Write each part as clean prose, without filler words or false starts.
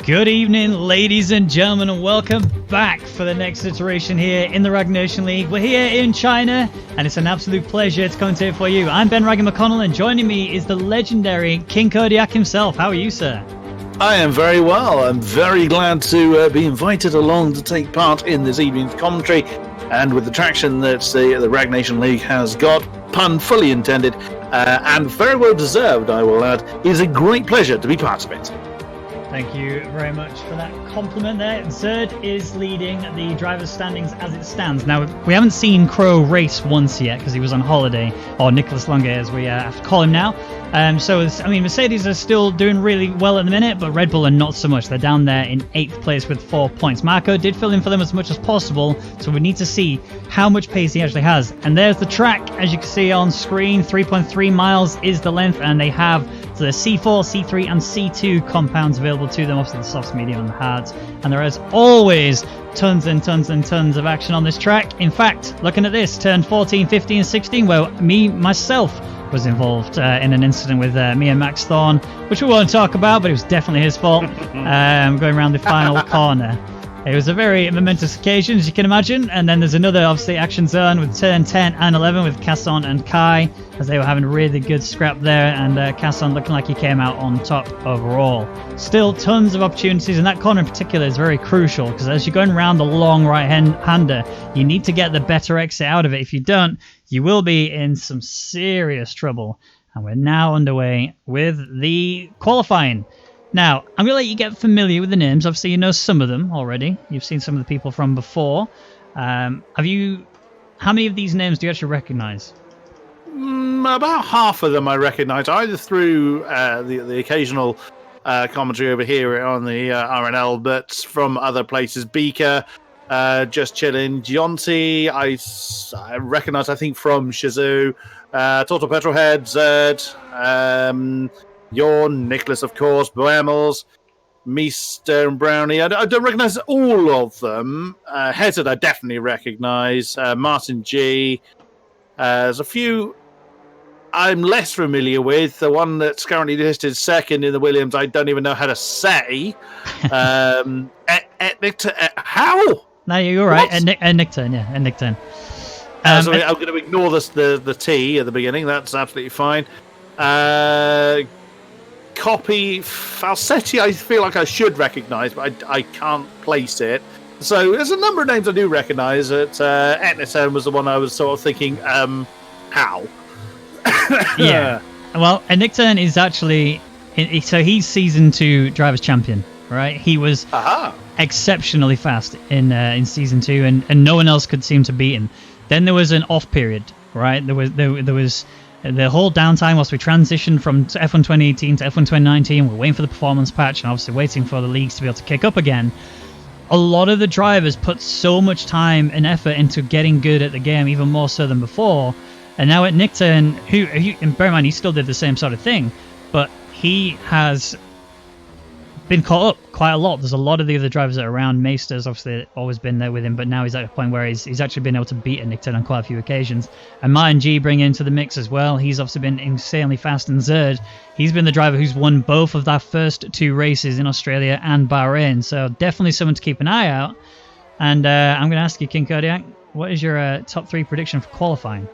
Good evening, ladies and gentlemen, and welcome back for the next iteration here in the Rwagnation League. We're here in China, and it's an absolute pleasure to commentate for you. I'm Ben Raggan McConnell, and joining me is the legendary King Kodiak himself. How are you, sir? I am very well. I'm very glad to be invited along to take part in this evening's commentary, and with the traction that the Rwagnation League has got, pun fully intended, and very well deserved, I will add, it is a great pleasure to be part of it. Thank you very much for that compliment there. Zerd is leading the driver's standings as it stands. Now, we haven't seen Crow race once yet because he was on holiday, or Nicholas Longe as we have to call him now. Mercedes are still doing really well at the minute, but Red Bull are not so much. They're down there in 8th place with 4 points. Marco did fill in for them as much as possible, so we need to see how much pace he actually has. And there's the track, as you can see on screen. 3.3 miles is the length, and they have the C4, C3, and C2 compounds available to them, obviously the softs, medium, and the hards. And there is always tons and tons and tons of action on this track. In fact, looking at this, turn 14, 15, 16, where myself was involved in an incident with me and Max Thorne, which we won't talk about, but it was definitely his fault, going around the final corner. It was a very momentous occasion, as you can imagine. And then there's another, obviously, action zone with turn 10 and 11 with Casson and Kai, as they were having a really good scrap there, and Casson looking like he came out on top overall. Still tons of opportunities, and that corner in particular is very crucial, because as you're going around the long right-hander, you need to get the better exit out of it. If you don't, you will be in some serious trouble. And we're now underway with the qualifying. Now, I'm going to let you get familiar with the names. Obviously, you know some of them already. You've seen some of the people from before. How many of these names do you actually recognise? About half of them I recognise, either through the occasional commentary over here on the RNL, but from other places. Beaker, Just Chillin', Gionti, I recognise, I think, from Shazoo, Total Petrolhead, Zerd, Yorn, Nicholas, of course, Boemels, Meester and Brownie. I don't recognise all of them. Hazard I definitely recognise. Martin G. There's a few I'm less familiar with. The one that's currently listed second in the Williams, I don't even know how to say. How? No, you're right. Nickturn, yeah. Nickturn. I'm going to ignore the T at the beginning. That's absolutely fine. Copy Falsetti, I feel like I should recognise, but I can't place it. So there's a number of names I do recognise. Etnison was the one I was sort of thinking, how? Yeah. Well, Nickturn is actually, so he's season 2 drivers champion, right? He was exceptionally fast in season 2, and no one else could seem to beat him. Then there was an off period, right? There was the whole downtime whilst we transitioned from F1 2018 to F1 2019. We're waiting for the performance patch and obviously waiting for the leagues to be able to kick up again. A lot of the drivers put so much time and effort into getting good at the game, even more so than before. And now at Nickturn, who and bear in mind, he still did the same sort of thing, but he has been caught up quite a lot. There's a lot of the other drivers that are around. Meister's obviously always been there with him, but now he's at a point where he's actually been able to beat a Nickturn on quite a few occasions. And Martin G bringing into the mix as well. He's obviously been insanely fast. And Zerd, he's been the driver who's won both of their first 2 races in Australia and Bahrain. So definitely someone to keep an eye out. And I'm going to ask you, King Kodiak, what is your top 3 prediction for qualifying?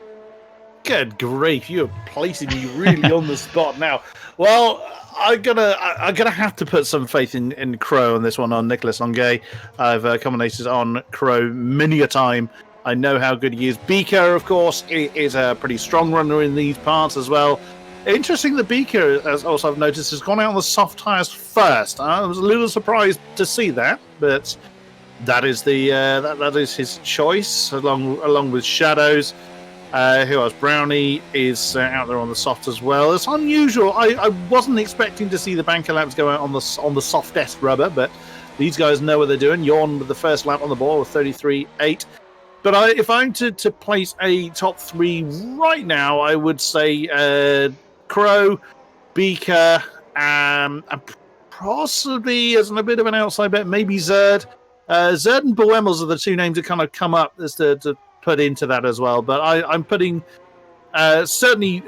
Good grief, you're placing me really on the spot now. Well, I'm gonna have to put some faith in Crow on this one, on Nicholas Longe. I've commentated on Crow many a time. I know how good he is. Beaker, of course, is a pretty strong runner in these parts as well. Interesting that Beaker, as also I've noticed, has gone out on the soft tyres first. I was a little surprised to see that, but that is that is his choice, along with Shadows. Who else? Brownie is out there on the soft as well. It's unusual. I wasn't expecting to see the banker laps go out on the softest rubber, but these guys know what they're doing. Yawn with the first lap on the ball with 33.8. But if I'm to place a top 3 right now, I would say Crow, Beaker, and possibly as a bit of an outside bet, maybe Zerd. Zerd and Boemels are the 2 names that kind of come up as to put into that as well, but I'm putting certainly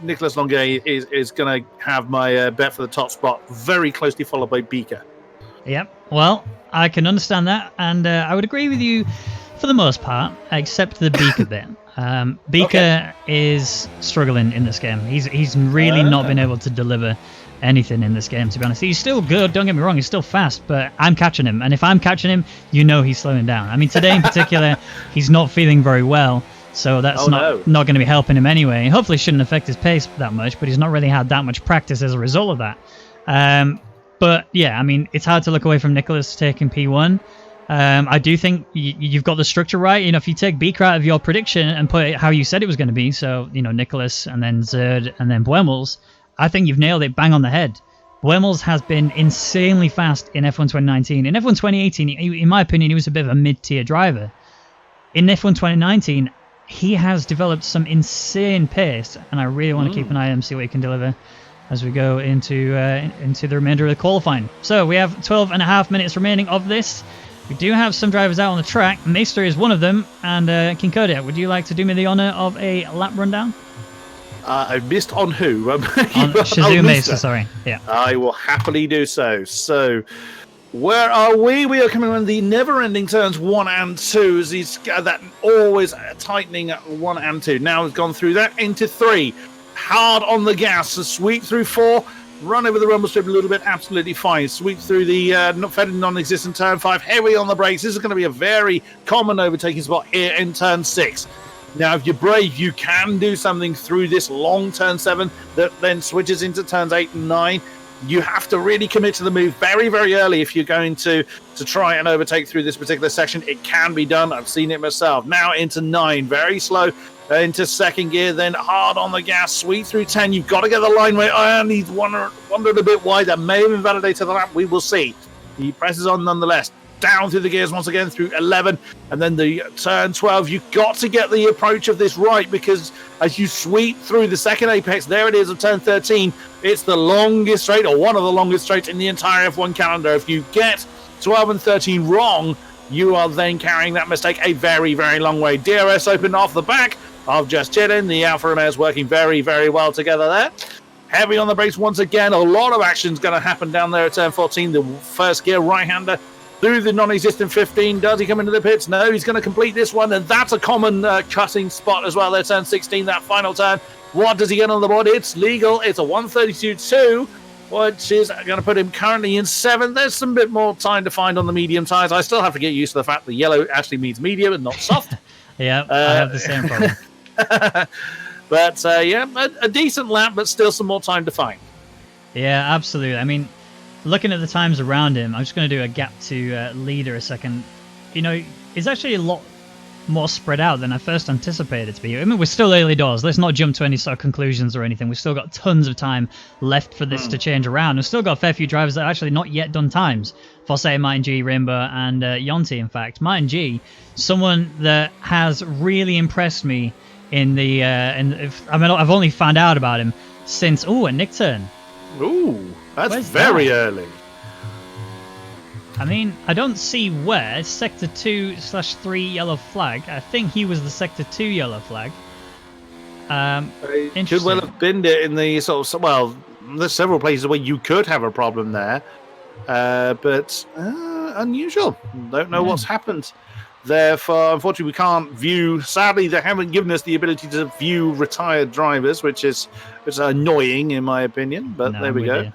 Nicholas Longe is going to have my bet for the top spot, very closely followed by Beaker. Yep. Well, I can understand that, and I would agree with you for the most part, except the Beaker bit. Beaker is struggling in this game. He's really not been able to deliver anything in this game, to be honest. He's still good, don't get me wrong, he's still fast, but I'm catching him, and if I'm catching him, you know he's slowing down. I mean, today in particular, he's not feeling very well, so that's not going to be helping him anyway. Hopefully it shouldn't affect his pace that much, but he's not really had that much practice as a result of that. But yeah, I mean, it's hard to look away from Nicholas taking P1. I do think you've got the structure right. You know, if you take Beaker out of your prediction and put it how you said it was going to be, so, you know, Nicholas and then Zerd and then Buemels, I think you've nailed it bang on the head. Buemels has been insanely fast in F1 2019. In F1 2018, in my opinion, he was a bit of a mid-tier driver. In F1 2019, he has developed some insane pace, and I really want to keep an eye on him, see what he can deliver as we go into the remainder of the qualifying. So we have 12.5 minutes remaining of this. We do have some drivers out on the track. Meister is one of them, and Kinkodia, would you like to do me the honour of a lap rundown? I missed on who? On Shazoo Meister, sorry. Yeah. I will happily do so. So, where are we? We are coming on the never-ending turns 1 and 2. As he's got that always tightening at 1 and 2. Now we've gone through that into 3. Hard on the gas. So sweep through 4. Run over the rumble strip a little bit. Absolutely fine. Sweep through the fairly non-existent turn 5. Heavy on the brakes. This is going to be a very common overtaking spot here in turn 6. Now, if you're brave, you can do something through this long turn 7 that then switches into turns 8 and 9. You have to really commit to the move very, very early if you're going to try and overtake through this particular section. It can be done. I've seen it myself. Now into 9, very slow into second gear, then hard on the gas, sweep through 10. You've got to get the line where he's wandered a bit wide. That may have invalidated the lap. We will see. He presses on nonetheless. Down through the gears once again through 11, and then the turn 12. You've got to get the approach of this right, because as you sweep through the second apex, there it is of turn 13. It's the longest straight, or one of the longest straights in the entire F1 calendar. If you get 12 and 13 wrong, you are then carrying that mistake a very, very long way. DRS open off the back of Just Chillin'. The Alfa Romeo's working very, very well together there. Heavy on the brakes once again. A lot of action's going to happen down there at turn 14. The first gear right-hander through the non-existent 15. Does he come into the pits? No, he's going to complete this one, and that's a common cutting spot as well there, turn 16, that final turn. What does he get on the board? It's legal. It's a 132.2, which is going to put him currently in 7th. There's some bit more time to find on the medium tyres. I still have to get used to the fact that yellow actually means medium and not soft. Yeah, I have the same problem. But, a decent lap, but still some more time to find. Yeah, absolutely. I mean, looking at the times around him, I'm just going to do a gap to leader a second. You know, it's actually a lot more spread out than I first anticipated it to be. I mean, we're still early doors. Let's not jump to any sort of conclusions or anything. We've still got tons of time left for this to change around. We've still got a fair few drivers that have actually not yet done times. Fosse, Martin G, Rainbow, and Yonti, in fact. Martin G, someone that has really impressed me in the... I've only found out about him since... a Nick turn. Ooh, that's very early. I mean, I don't see where. Sector 2/3 yellow flag. I think he was the Sector 2 yellow flag. It could well have been it in the sort of... Well, there's several places where you could have a problem there. But unusual. Don't know what's happened. Therefore, unfortunately, we can't view... Sadly, they haven't given us the ability to view retired drivers, which is annoying, in my opinion. But there we go.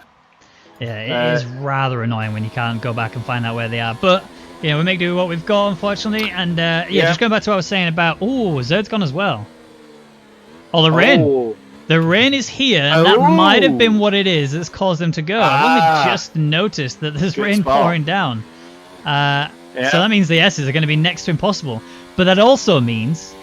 Yeah, it is rather annoying when you can't go back and find out where they are. But, we make do with what we've got, unfortunately. And, just going back to what I was saying about... Zerd's gone as well. The rain. The rain is here, and that might have been what it is that's caused them to go. I've only just noticed that there's rain pouring down. So that means the S's are going to be next to impossible. But that also means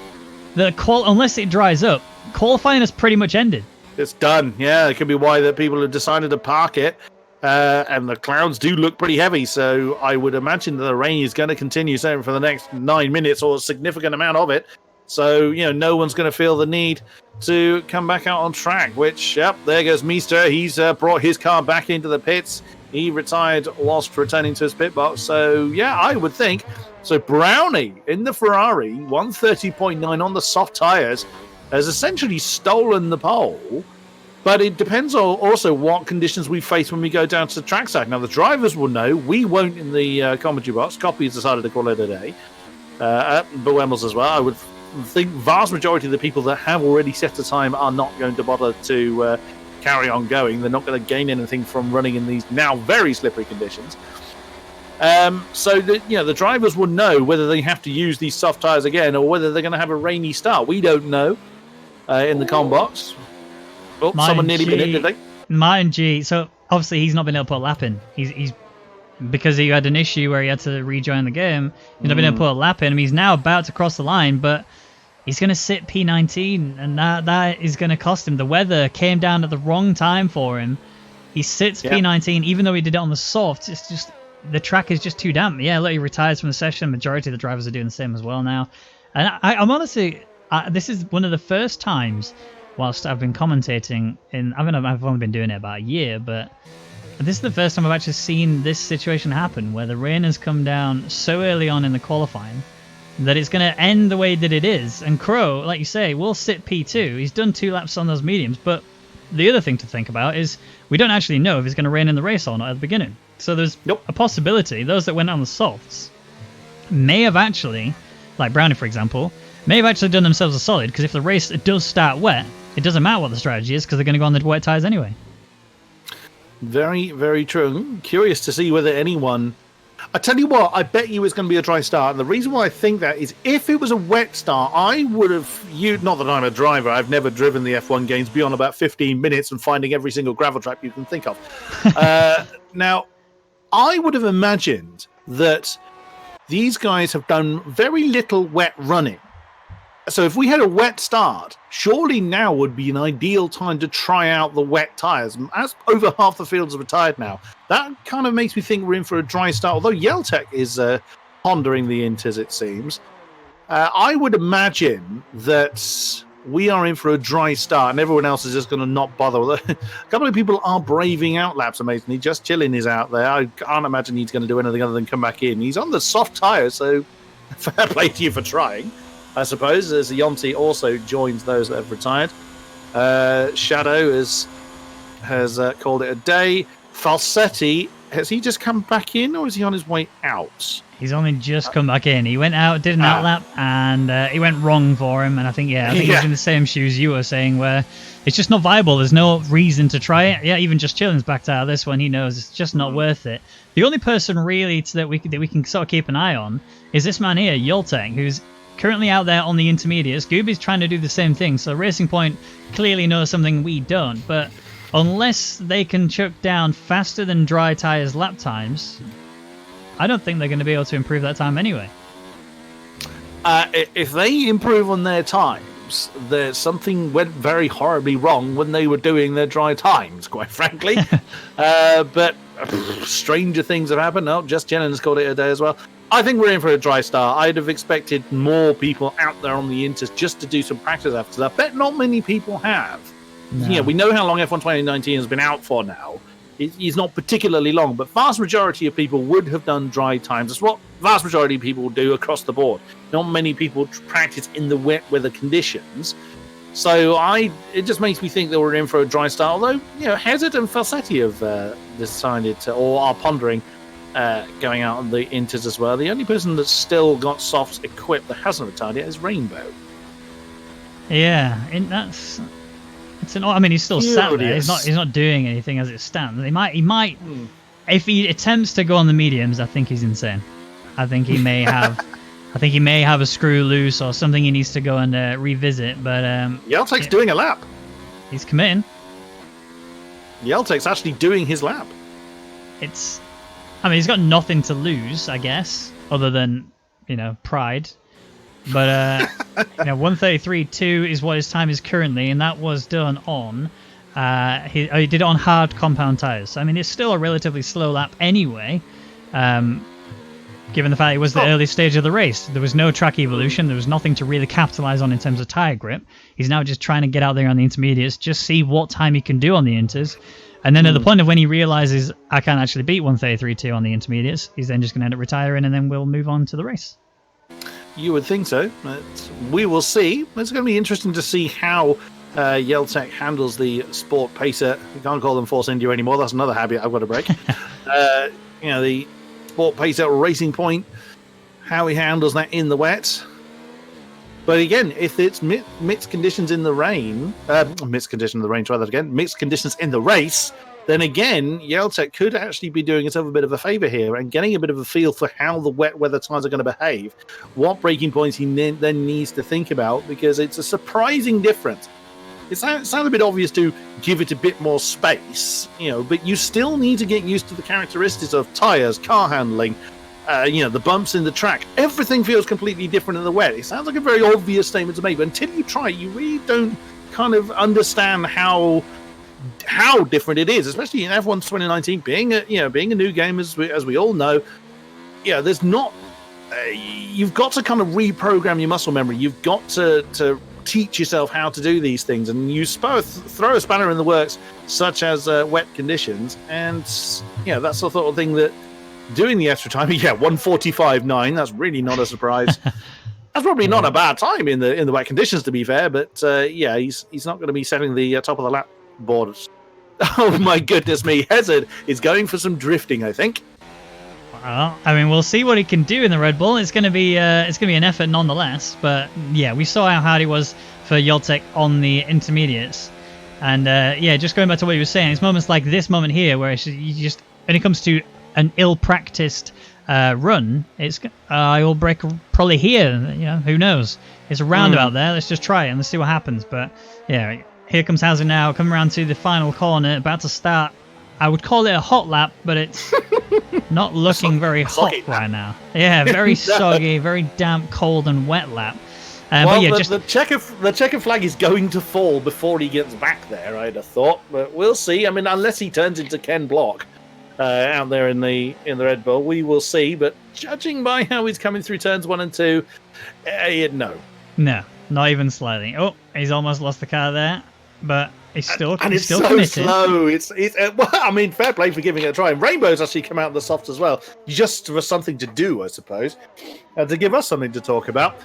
that unless it dries up, qualifying has pretty much ended. It's done. Yeah, it could be why that people have decided to park it. And the clouds do look pretty heavy, so I would imagine that the rain is going to continue for the next 9 minutes or a significant amount of it. So, no one's going to feel the need to come back out on track, which, there goes Meister. He's brought his car back into the pits. He retired whilst returning to his pit box. So, I would think. So, Brownie in the Ferrari, 130.9 on the soft tyres, has essentially stolen the pole. But it depends on also what conditions we face when we go down to the trackside. Now, the drivers will know. We won't in the commentary box. Copy has decided to call it a day. Boemels as well. I would think vast majority of the people that have already set a time are not going to bother to carry on going. They're not going to gain anything from running in these now very slippery conditions. So the drivers will know whether they have to use these soft tyres again or whether they're going to have a rainy start. We don't know in the com box. Oh, someone nearly been in, did they? Martin G. So obviously he's not been able to put a lap in. He's because he had an issue where he had to rejoin the game. He's not been able to put a lap in. I mean, he's now about to cross the line, but he's going to sit P19, and that is going to cost him. The weather came down at the wrong time for him. He sits P19, even though he did it on the soft. It's just the track is just too damp. Yeah, look, he retires from the session. Majority of the drivers are doing the same as well now. And I'm honestly, this is one of the first times whilst I've been commentating I've only been doing it about a year, but this is the first time I've actually seen this situation happen where the rain has come down so early on in the qualifying that it's going to end the way that it is. And Crow, like you say, will sit P2. He's done 2 laps on those mediums, but the other thing to think about is we don't actually know if it's going to rain in the race or not at the beginning. So there's a possibility those that went on the softs may have actually, like Brownie for example, may have actually done themselves a solid, because if the race does start wet, it doesn't matter what the strategy is because they're going to go on the wet tyres anyway. Very, very true. I'm curious to see whether anyone... I tell you what, I bet you it's going to be a dry start. And the reason why I think that is if it was a wet start, I would have... Not that I'm a driver. I've never driven the F1 games beyond about 15 minutes and finding every single gravel track you can think of. Now, I would have imagined that these guys have done very little wet running. So if we had a wet start, surely now would be an ideal time to try out the wet tyres. As over half the fields are retired now, that kind of makes me think we're in for a dry start. Although Yeltek is pondering the Inters, it seems. I would imagine that we are in for a dry start and everyone else is just going to not bother. A couple of people are braving out laps, amazingly. Just Chilling is out there. I can't imagine he's going to do anything other than come back in. He's on the soft tyres, so fair play to you for trying. I suppose, as Yonti also joins those that have retired. Shadow has called it a day. Falsetti, has he just come back in or is he on his way out? He's only just come back in. He went out, did an outlap, and it went wrong for him. And I think he's in the same shoes you were saying, where it's just not viable. There's no reason to try it. Yeah, even Just Chilling's backed out of this one. He knows it's just not worth it. The only person really that we can sort of keep an eye on is this man here, Yolteng, who's currently out there on the intermediates. Gooby's trying to do the same thing, so Racing Point clearly knows something we don't, but unless they can chuck down faster than dry tyres lap times, I don't think they're going to be able to improve that time anyway. If they improve on their times, there's something went very horribly wrong when they were doing their dry times, quite frankly. But stranger things have happened. Oh, Just Jennings called it a day as well. I think we're in for a dry start. I'd have expected more people out there on the Inters just to do some practice after that. I bet not many people have. No. Yeah, we know how long F1 2019 has been out for now. It's not particularly long, but vast majority of people would have done dry times. That's what vast majority of people do across the board. Not many people practice in the wet weather conditions. So it just makes me think that we're in for a dry start. Although, Hazard and Falsetti have decided to, or are pondering, going out on the Inters as well. The only person that's still got softs equipped that hasn't retired yet is Rainbow. Yeah, he's still sat there. He's not doing anything as it stands. He might. If he attempts to go on the mediums, I think he's insane. I think he may have. I think he may have a screw loose or something he needs to go and revisit. But Yeltek's doing a lap. He's committing. Yeltek's actually doing his lap. He's got nothing to lose, I guess, other than pride. But 1:33.2 is what his time is currently, and that was done on. He did it on hard compound tires. I mean, it's still a relatively slow lap anyway. Given the fact it was the early stage of the race, there was no track evolution. There was nothing to really capitalize on in terms of tire grip. He's now just trying to get out there on the intermediates, just see what time he can do on the inters. And then at the point of when he realizes I can't actually beat 1:33.2 on the intermediates, he's then just going to end up retiring, and then we'll move on to the race. You would think so. But we will see. It's going to be interesting to see how Yeltech handles the Sport Pacer. We can't call them Force India anymore. That's another habit I've got to break. The Sport Pacer Racing Point, how he handles that in the wet. But again, if it's mixed conditions in the rain, mixed conditions in the rain, try that again, mixed conditions in the race, then again, Yeltech could actually be doing itself a bit of a favour here and getting a bit of a feel for how the wet weather tyres are going to behave, what braking points he then needs to think about, because it's a surprising difference. It sounds a bit obvious to give it a bit more space, but you still need to get used to the characteristics of tyres, car handling, the bumps in the track. Everything feels completely different in the wet. It sounds like a very obvious statement to make, but until you try it, you really don't kind of understand how different it is, especially in F1's 2019, being a new game, as we all know. There's not. You've got to kind of reprogram your muscle memory. You've got to teach yourself how to do these things, and you throw a spanner in the works, such as wet conditions, and that's the sort of thing that. Doing the extra time, 1:45.9. That's really not a surprise. That's probably not a bad time in the wet conditions, to be fair. But he's not going to be setting the top of the lap board. Oh my goodness me! Hazard is going for some drifting, I think. Well, I mean, we'll see what he can do in the Red Bull. It's going to be an effort nonetheless. But yeah, we saw how hard it was for Yeltech on the intermediates, and just going back to what he was saying, it's moments like this moment here where you just when it comes to an ill-practiced run, you'll break probably here. Who knows? It's a roundabout there. Let's just try it and let's see what happens. But yeah, here comes Hazard now, coming around to the final corner, about to start. I would call it a hot lap, but it's not looking very hot right now. Yeah, very soggy, very damp, cold, and wet lap. The checker flag is going to fall before he gets back there, I'd have thought. But we'll see. I mean, unless he turns into Ken Block. Out there in the Red Bull, we will see. But judging by how he's coming through turns 1 and 2, no, not even slightly. Oh, he's almost lost the car there, but he's still it's so committed. Slow. It's I mean, fair play for giving it a try. And Rainbow's actually come out the soft as well, just for something to do, I suppose, and to give us something to talk about.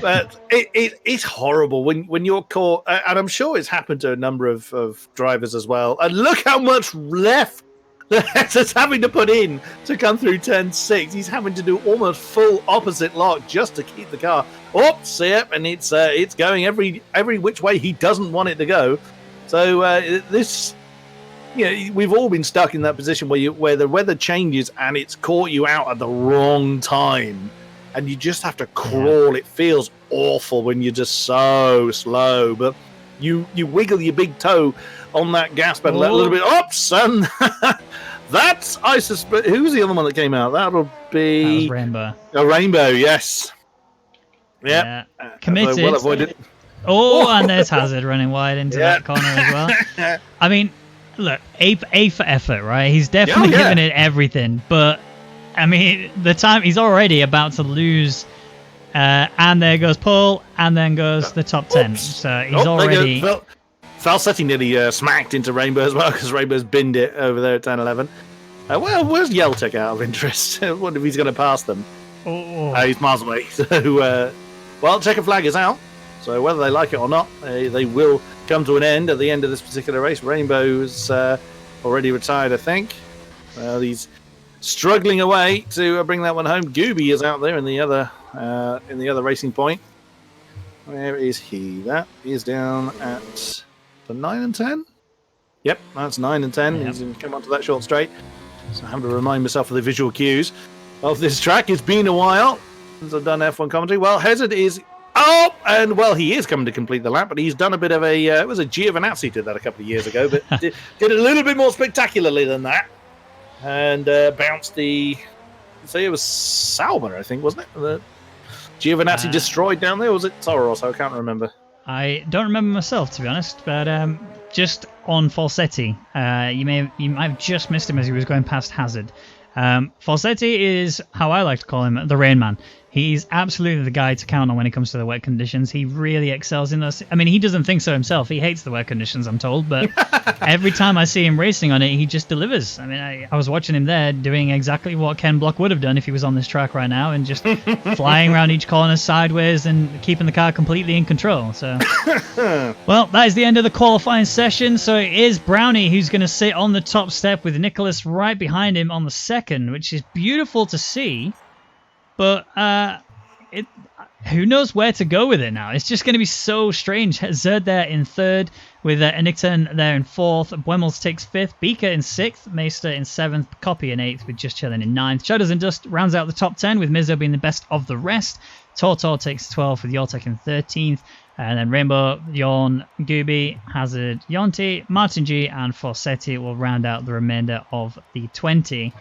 But it's horrible when you're caught, and I'm sure it's happened to a number of drivers as well. And look how much left. That's having to put in to come through turn 6. He's having to do almost full opposite lock just to keep the car. Oops, yep, and it's going every which way he doesn't want it to go. So we've all been stuck in that position where the weather changes and it's caught you out at the wrong time, and you just have to crawl. Yeah. It feels awful when you're just so slow, but you wiggle your big toe on that gas pedal a little bit. Oops, and that's, I suspect, who's the other one that came out? That'll be... That was Rainbow. A Rainbow, yes. Yep. Yeah. Committed. Well avoided. And there's Hazard running wide into that corner as well. I mean, look, A for effort, right? He's definitely given it everything, but, I mean, the time he's already about to lose... and there goes Paul, and then goes the top 10. Oops. So he's already... Falsetti nearly smacked into Rainbow as well, because Rainbow's binned it over there at 10-11. Where's Yeltech out of interest? I wonder if he's going to pass them. He's miles away. So, checker flag is out. So whether they like it or not, they will come to an end at the end of this particular race. Rainbow's already retired, I think. He's struggling away to bring that one home. Gooby is out there in the other racing point. Where is he? That is down at the 9 and 10. Yep, that's 9 and 10. Yep. He's going to come onto that short straight. So I have to remind myself of the visual cues of this track. It's been a while since I've done F1 commentary. Well, Hazard is he is coming to complete the lap, but he's done a bit of it was a Giovinazzi did that a couple of years ago, but did a little bit more spectacularly than that, and bounced it was Salmer, I think, wasn't it? The Giovinazzi destroyed down there, or was it Toro Rosso? I can't remember. I don't remember myself, to be honest, but just on Falsetti, you might have just missed him as he was going past Hazard. Falsetti is how I like to call him, the Rain Man. He's absolutely the guy to count on when it comes to the wet conditions. He really excels in those. I mean, he doesn't think so himself. He hates the wet conditions, I'm told. But every time I see him racing on it, he just delivers. I mean, I was watching him there doing exactly what Ken Block would have done if he was on this track right now, and just flying around each corner sideways and keeping the car completely in control. So, well, that is the end of the qualifying session. So it is Brownie who's going to sit on the top step with Nicholas right behind him on the second, which is beautiful to see. But who knows where to go with it now? It's just going to be so strange. Zerd there in third, with Nicton there in fourth. Buemels takes fifth. Beaker in sixth. Meister in seventh. Copy in eighth, with Just Chilling in ninth. Shadows and Dust rounds out the top 10, with Mizzo being the best of the rest. Tortor takes 12th, with Yortek in 13th. And then Rainbow, Yorn, Gooby, Hazard, Yonti, Martin G, and Forsetti will round out the remainder of the 20.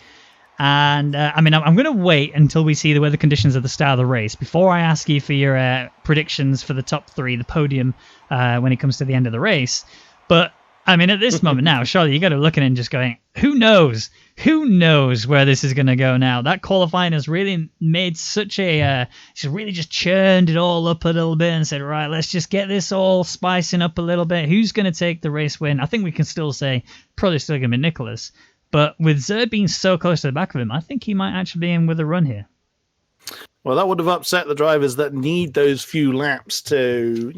And I mean, I'm going to wait until we see the weather conditions at the start of the race before I ask you for your predictions for the top three, the podium, when it comes to the end of the race. But I mean, at this moment now, surely you got to look at it and just going, who knows? Who knows where this is going to go now? That qualifying has really made such a, she's really just churned it all up a little bit and said, right, let's just get this all spicing up a little bit. Who's going to take the race win? I think we can still say probably still going to be Nicholas. But with Zerd being so close to the back of him, I think he might actually be in with a run here. Well, that would have upset the drivers that need those few laps to,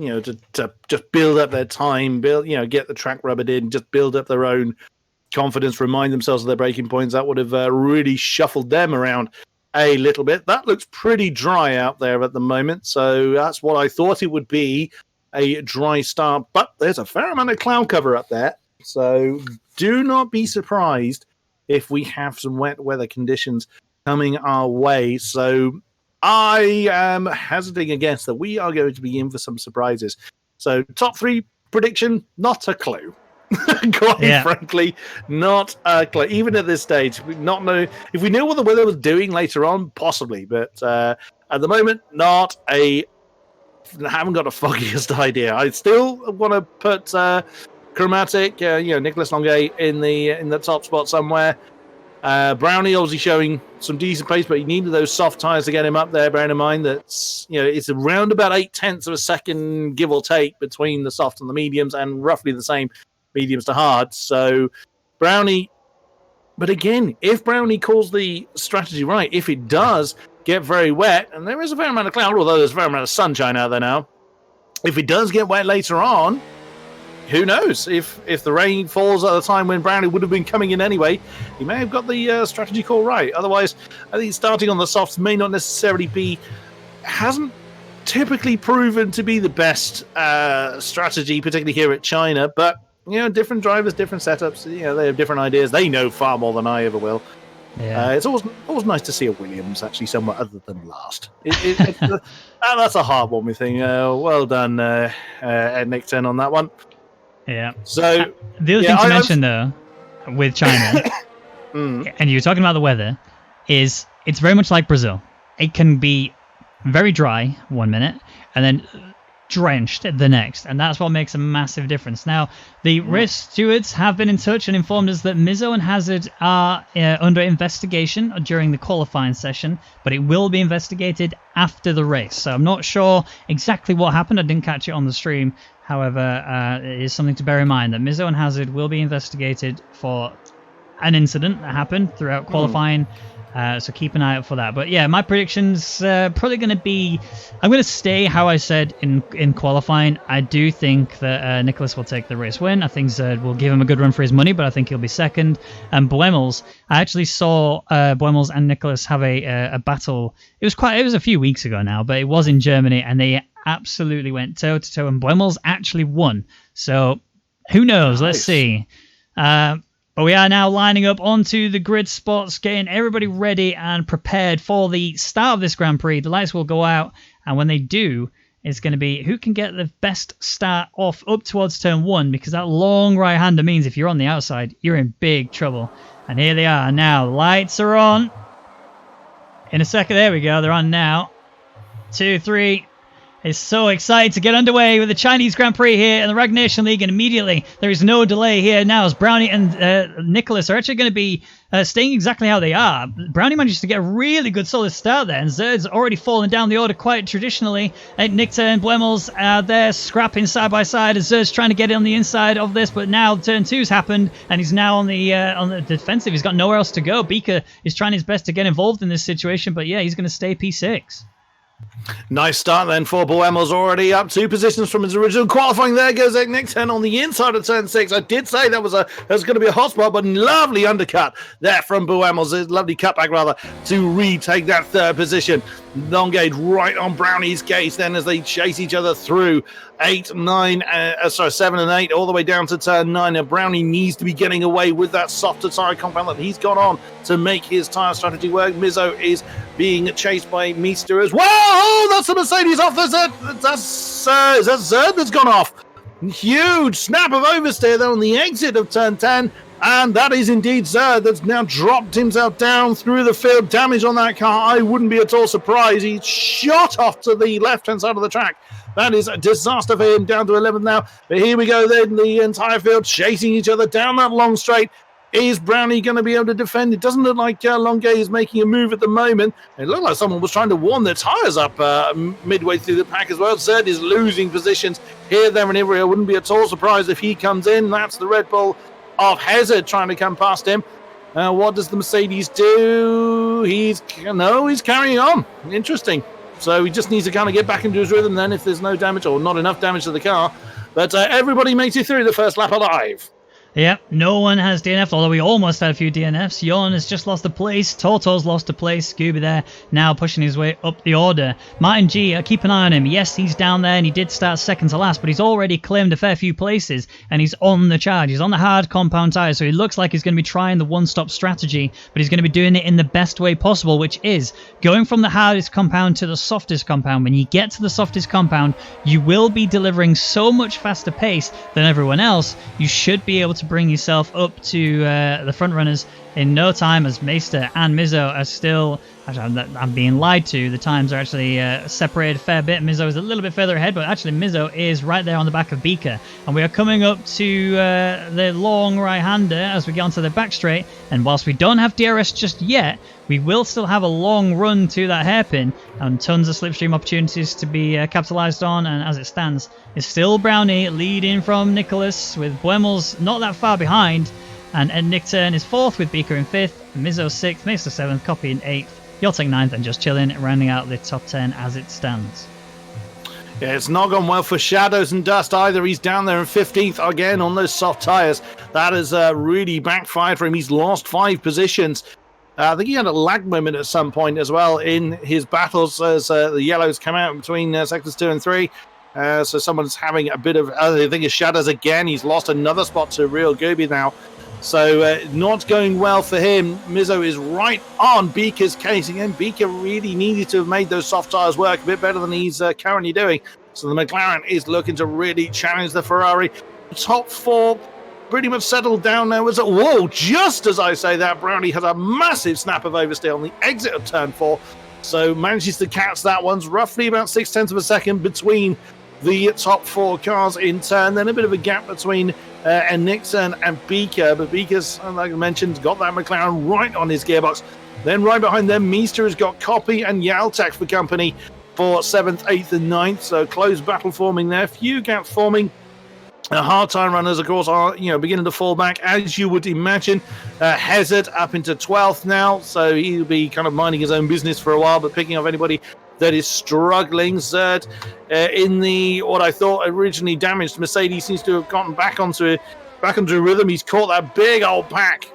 to just build up their time, get the track rubbered in, just build up their own confidence, remind themselves of their braking points. That would have really shuffled them around a little bit. That looks pretty dry out there at the moment, so that's what I thought it would be, a dry start. But there's a fair amount of cloud cover up there, so do not be surprised if we have some wet weather conditions coming our way. So I am hazarding a guess that we are going to be in for some surprises. So top three prediction, not a clue. Quite frankly, not a clue. Even at this stage, we not know if we knew what the weather was doing later on, possibly. But at the moment, haven't got the foggiest idea. I still want to put Chromatic, Nicholas Longuet in the top spot somewhere. Brownie obviously showing some decent pace, but he needed those soft tyres to get him up there. Bearing in mind that it's around about 0.8 of a second, give or take, between the soft and the mediums, and roughly the same mediums to hard. So Brownie, but again, if Brownie calls the strategy right, if it does get very wet, and there is a fair amount of cloud, although there's a fair amount of sunshine out there now, if it does get wet later on, who knows? If the rain falls at a time when Brownie would have been coming in anyway, he may have got the strategy call right. Otherwise, I think starting on the softs may not necessarily hasn't typically proven to be the best strategy, particularly here at China. But, different drivers, different setups, they have different ideas. They know far more than I ever will. Yeah. It's always nice to see a Williams actually somewhere other than last. That's a heartwarming thing. Well done, Nick 10 on that one. Yeah. So the other thing to mention though, with China, and you were talking about the weather, is it's very much like Brazil. It can be very dry 1 minute and then drenched the next, and that's what makes a massive difference. Now, the race stewards have been in touch and informed us that Mizzo and Hazard are under investigation during the qualifying session, but it will be investigated after the race. So I'm not sure exactly what happened. I didn't catch it on the stream. However, it is something to bear in mind that Mizzo and Hazard will be investigated for an incident that happened throughout qualifying. So keep an eye out for that. But yeah, my prediction's probably going to be, I'm going to stay how I said in qualifying. I do think that Nicholas will take the race win. I think Zerd will give him a good run for his money, but I think he'll be second. And Buemels, I actually saw Buemels and Nicholas have a battle. It was a few weeks ago now, but it was in Germany, and they absolutely went toe to toe, and Buemels actually won. So who knows? Nice. Let's see. But we are now lining up onto the grid spots, getting everybody ready and prepared for the start of this Grand Prix. The lights will go out, and when they do, it's going to be who can get the best start off up towards turn one, because that long right-hander means if you're on the outside, you're in big trouble. And here they are now. Lights are on. In a second, there we go. They're on now. 2, 3. is so excited to get underway with the Chinese Grand Prix here in the Rwagnation League, and immediately there is no delay here now as Brownie and Nicholas are actually going to be staying exactly how they are. Brownie manages to get a really good solid start there, and Zerd's already fallen down the order quite traditionally. Nicta and Buemels are there scrapping side by side as Zerd's trying to get on the inside of this, but now turn two's happened and he's now on the defensive. He's got nowhere else to go. Beaker is trying his best to get involved in this situation, but yeah, he's going to stay P6. Nice start then for Buemels, already up 2 positions from his original qualifying. There goes Nick 10 on the inside of turn 6. I did say that was going to be a hot spot, but lovely undercut there from Buemels. A lovely cutback rather to retake that 3rd position. Longate right on Brownie's case then as they chase each other through 7 and 8 all the way down to turn 9. Now Brownie needs to be getting away with that softer tyre compound that he's got on to make his tyre strategy work. Mizzo is being chased by Meester as well. Oh, that's the Mercedes off. Is that Zerd that's gone off? Huge snap of oversteer there on the exit of turn 10. And that is indeed Zerd that's now dropped himself down through the field. Damage on that car. I wouldn't be at all surprised. He shot off to the left-hand side of the track. That is a disaster for him, down to 11th now. But here we go then, the entire field chasing each other down that long straight. Is Brownie going to be able to defend? It doesn't look like Longay is making a move at the moment. It looked like someone was trying to warm their tyres up midway through the pack as well. Zerd is losing positions here, there, and everywhere. I wouldn't be at all surprised if he comes in. That's the Red Bull of Hazard trying to come past him. What does the Mercedes do? He's carrying on. Interesting. So he just needs to kind of get back into his rhythm then if there's no damage or not enough damage to the car. But everybody makes it through the first lap alive. Yep, no one has DNF'd, although we almost had a few DNFs. Yon has just lost a place. Toto's lost a place. Scooby there now pushing his way up the order. Martin G, keep an eye on him. Yes, he's down there and he did start second to last, but he's already claimed a fair few places and he's on the charge. He's on the hard compound tyres, so he looks like he's going to be trying the one-stop strategy, but he's going to be doing it in the best way possible, which is going from the hardest compound to the softest compound. When you get to the softest compound, you will be delivering so much faster pace than everyone else. You should be able to bring yourself up to the front runners in no time, as Meester and Mizzo are still... Actually, I'm being lied to. The times are actually separated a fair bit. Mizzo is a little bit further ahead, but actually Mizzo is right there on the back of Beaker. And we are coming up to the long right-hander as we get onto the back straight. And whilst we don't have DRS just yet, we will still have a long run to that hairpin and tons of slipstream opportunities to be capitalised on. And as it stands, it's still Brownie leading from Nicholas, with Buemels not that far behind. And Nick Turn is 4th with Beaker in 5th, Mizzo 6th, Meester 7th, Copy in 8th. Yotek 9th and just chilling, rounding out the top 10 as it stands. Yeah, it's not gone well for Shadows and Dust either. He's down there in 15th again on those soft tyres. That has really backfired for him. He's lost 5 positions. I think he had a lag moment at some point as well in his battles as the yellows come out between sectors 2 and 3. So someone's having a bit of... I think it's Shadows again. He's lost another spot to Real Gooby now. So not going well for him. Mizzo is right on Beaker's case again. Beaker really needed to have made those soft tyres work a bit better than he's currently doing. So the McLaren is looking to really challenge the Ferrari. Top 4 pretty much settled down now. Whoa, just as I say that, Brownie has a massive snap of oversteer on the exit of turn 4. So manages to catch that one's roughly about 0.6 of a second between the top 4 cars in turn. Then a bit of a gap between Nixon and Beaker, but Beaker's, like I mentioned, got that McLaren right on his gearbox. Then right behind them, Meester has got Copy and Yaltek for company for 7th, 8th and 9th, so close battle forming there. Few gaps forming. Hard time runners, of course, are beginning to fall back, as you would imagine. Hazard up into 12th now, so he'll be kind of minding his own business for a while, but picking off anybody that is struggling. Zerd in the what I thought originally damaged Mercedes seems to have gotten back onto rhythm. He's caught that big old pack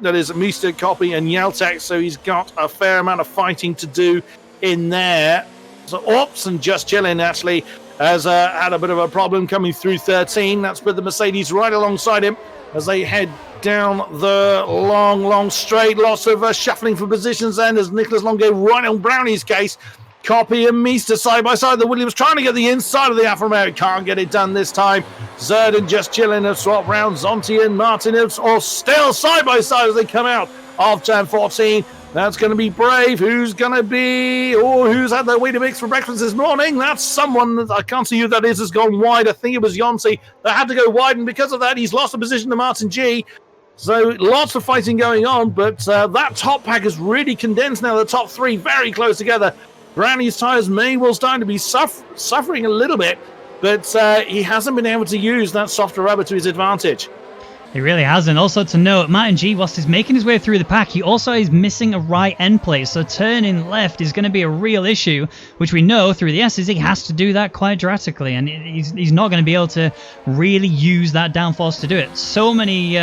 that is Meester, Copy and Yaltek, so he's got a fair amount of fighting to do in there. So and just chilling actually has had a bit of a problem coming through 13. That's put the Mercedes right alongside him as they head down the long straight. Lots of shuffling for positions then as Nicholas Longo right on Brownie's case. Copy and Meester side by side. The Williams trying to get the inside of the Alfa Romeo. Can't get it done this time. Zerd and just chilling have swapped round. Zonti and Martin are still side by side as they come out of turn 14. That's going to be Brave. Who's going to be, or who's had their Weetabix for breakfast this morning? That's someone that I can't see who that is, has gone wide. I think it was Yonsei that had to go wide, and because of that, he's lost the position to Martin G. So lots of fighting going on, but that top pack is really condensed now. The top three very close together. Brownie's tyres may well start to be suffering a little bit, but he hasn't been able to use that softer rubber to his advantage. He really hasn't. Also to note, Martin G, whilst he's making his way through the pack, he also is missing a right end plate, so turning left is going to be a real issue, which we know through the S's he has to do that quite drastically, and he's not going to be able to really use that downforce to do it. So many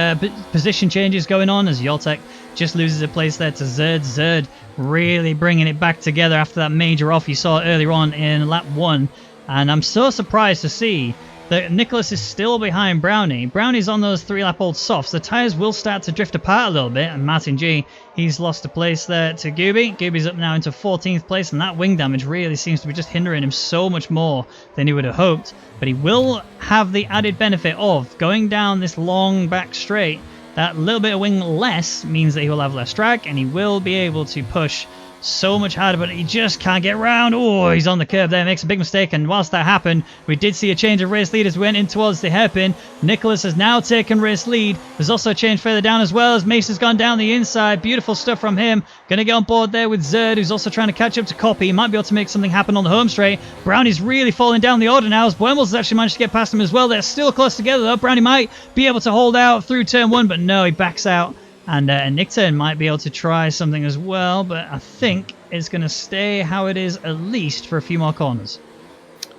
position changes going on as Yoltek just loses a place there to Zerd. Zerd really bringing it back together after that major off you saw earlier on in lap 1, and I'm so surprised to see that Nicholas is still behind Brownie. Brownie's on those 3-lap-old softs. The tyres will start to drift apart a little bit, and Martin G, he's lost a place there to Gooby. Gooby's up now into 14th place, and that wing damage really seems to be just hindering him so much more than he would have hoped. But he will have the added benefit of going down this long back straight. That little bit of wing less means that he will have less drag, and he will be able to push so much harder, but he just can't get round. Oh, he's on the curb there, makes a big mistake, and whilst that happened, we did see a change of race lead as we went in towards the hairpin. Nicholas has now taken race lead. There's also a change further down as well as Mace has gone down the inside. Beautiful stuff from him. Going to get on board there with Zerd, who's also trying to catch up to Copy. He might be able to make something happen on the home straight. Brownie's really falling down the order now as Buemels has actually managed to get past him as well. They're still close together though. Brownie might be able to hold out through turn 1, but no, he backs out. And Nickturn might be able to try something as well, but I think it's going to stay how it is at least for a few more corners.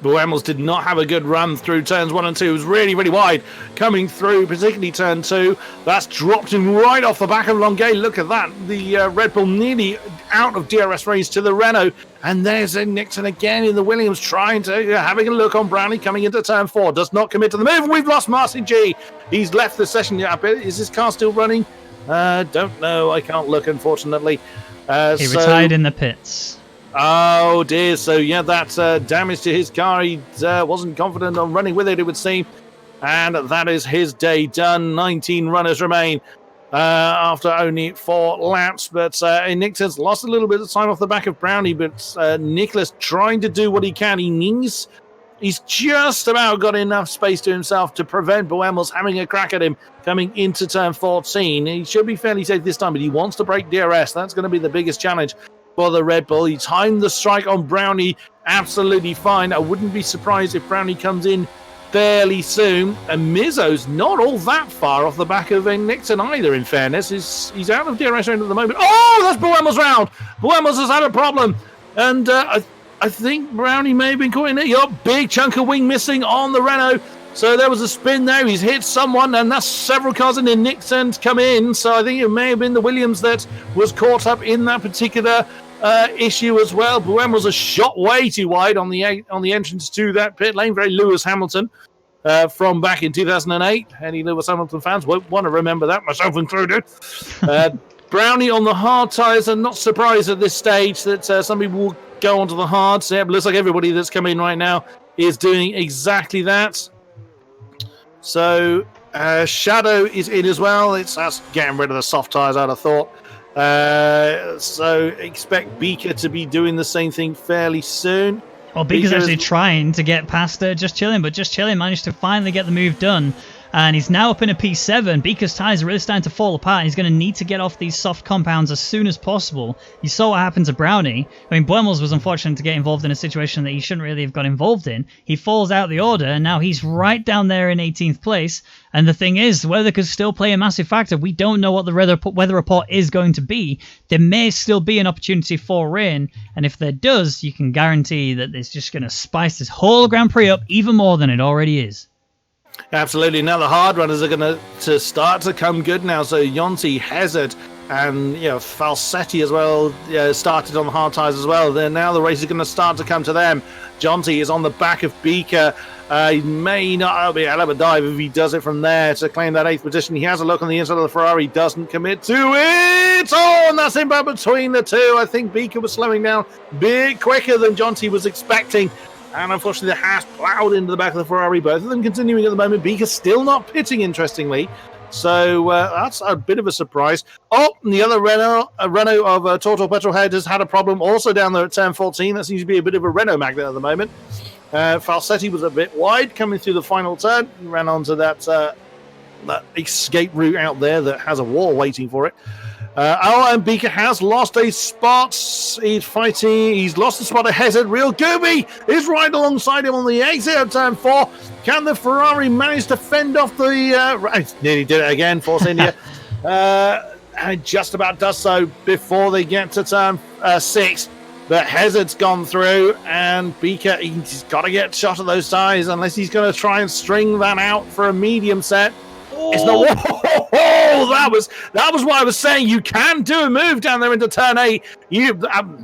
Buemels did not have a good run through turns 1 and 2. It was really, really wide coming through, particularly turn 2. That's dropped him right off the back of Longuet. Look at that. The Red Bull nearly out of DRS race to the Renault. And there's Nickton again in the Williams trying to, having a look on Brownie coming into turn 4. Does not commit to the move. We've lost Martin G. He's left the session. Is his car still running? Don't know. I can't look, unfortunately. He retired in the pits. Oh, dear. So, yeah, that's damage to his car. He wasn't confident on running with it, it would seem. And that is his day done. 19 runners remain after only 4 laps. But Nickton's lost a little bit of time off the back of Brownie. But Nicholas trying to do what he can. He's just about got enough space to himself to prevent Buemels having a crack at him coming into turn 14. He should be fairly safe this time, but he wants to break DRS. That's going to be the biggest challenge for the Red Bull. He timed the strike on Brownie absolutely fine. I wouldn't be surprised if Brownie comes in fairly soon. And Mizzo's not all that far off the back of Nixon either, in fairness. He's out of DRS round at the moment. Oh, that's Buemels round. Buemels has had a problem. And I think Brownie may have been caught in it. Yup, big chunk of wing missing on the Renault. So there was a spin there. He's hit someone, and that's several cars in. Nixon's come in. So I think it may have been the Williams that was caught up in that particular issue as well. Buemels was a shot way too wide on the entrance to that pit lane. Very Lewis Hamilton from back in 2008. Any Lewis Hamilton fans won't want to remember that, myself included. Brownie on the hard tyres. I'm not surprised at this stage that some people will go onto the hards. Yeah, but looks like everybody that's come in right now is doing exactly that. So Shadow is in as well. That's getting rid of the soft tyres, I'd have thought. So expect Beaker to be doing the same thing fairly soon. Well, Beaker's actually trying to get past Just Chillin', but Just Chillin' managed to finally get the move done. And he's now up in a P7. Beaker's tyres are really starting to fall apart. He's going to need to get off these soft compounds as soon as possible. You saw what happened to Brownie. I mean, Buemels was unfortunate to get involved in a situation that he shouldn't really have got involved in. He falls out the order, and now he's right down there in 18th place. And the thing is, weather could still play a massive factor. We don't know what the weather report is going to be. There may still be an opportunity for rain, and if there does, you can guarantee that it's just going to spice this whole Grand Prix up even more than it already is. Absolutely. Now the hard runners are going to start to come good now. So Yonti, Hazard, and Falsetti as well started on the hard tyres as well. Then now the race is going to start to come to them. Jonty is on the back of Beaker. He may not be a hell of a dive if he does it from there to claim that 8th position. He has a look on the inside of the Ferrari, doesn't commit to it. Oh, and that's in between the two. I think Beaker was slowing down a bit quicker than Jonty was expecting. And unfortunately, the Haas ploughed into the back of the Ferrari. Both of them continuing at the moment. Beaker still not pitting, interestingly. So that's a bit of a surprise. Oh, and the other Renault of Total Petrolhead has had a problem also down there at turn 14. That seems to be a bit of a Renault magnet at the moment. Falsetti was a bit wide coming through the final turn. He ran onto that escape route out there that has a wall waiting for it. And Beaker has lost a spot. He's fighting. He's lost the spot ahead. Real Gooby is right alongside him on the exit of turn 4. Can the Ferrari manage to fend off the... nearly did it again, Force India. And just about does so before they get to turn 6. But Hazard's gone through, and Beaker, he's got to get shot of those tyres unless he's going to try and string that out for a medium set. It's not. Oh, that was what I was saying. You can do a move down there into turn 8.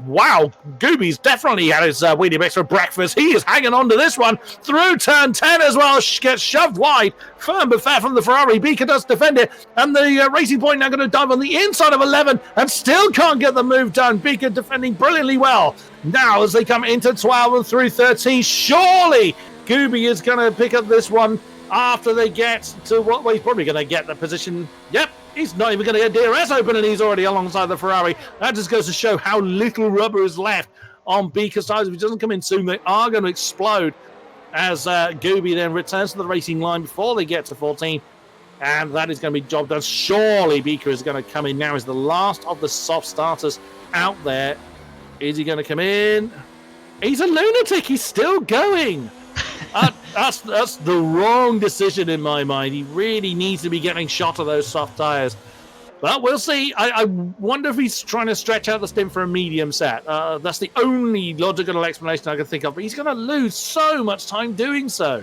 Wow, Gooby's definitely had his Weedy mix for breakfast. He is hanging on to this one through turn 10 as well. Gets shoved wide. Firm but fair from the Ferrari. Beaker does defend it, and the Racing Point now going to dive on the inside of 11 and still can't get the move done. Beaker defending brilliantly well. Now as they come into 12 and through 13, surely Gooby is going to pick up this one. After they get to what he's probably going to get the position. Yep, he's not even going to get DRS open, and he's already alongside the Ferrari. That just goes to show how little rubber is left on Beaker's tires. If he doesn't come in soon, they are going to explode as Gooby then returns to the racing line before they get to 14. And that is going to be job done. Surely Beaker is going to come in now as the last of the soft starters out there. Is he going to come in? He's a lunatic. He's still going. That's the wrong decision in my mind. He really needs to be getting shot of those soft tyres. But we'll see. I wonder if he's trying to stretch out the stint for a medium set. That's the only logical explanation I can think of. But he's going to lose so much time doing so.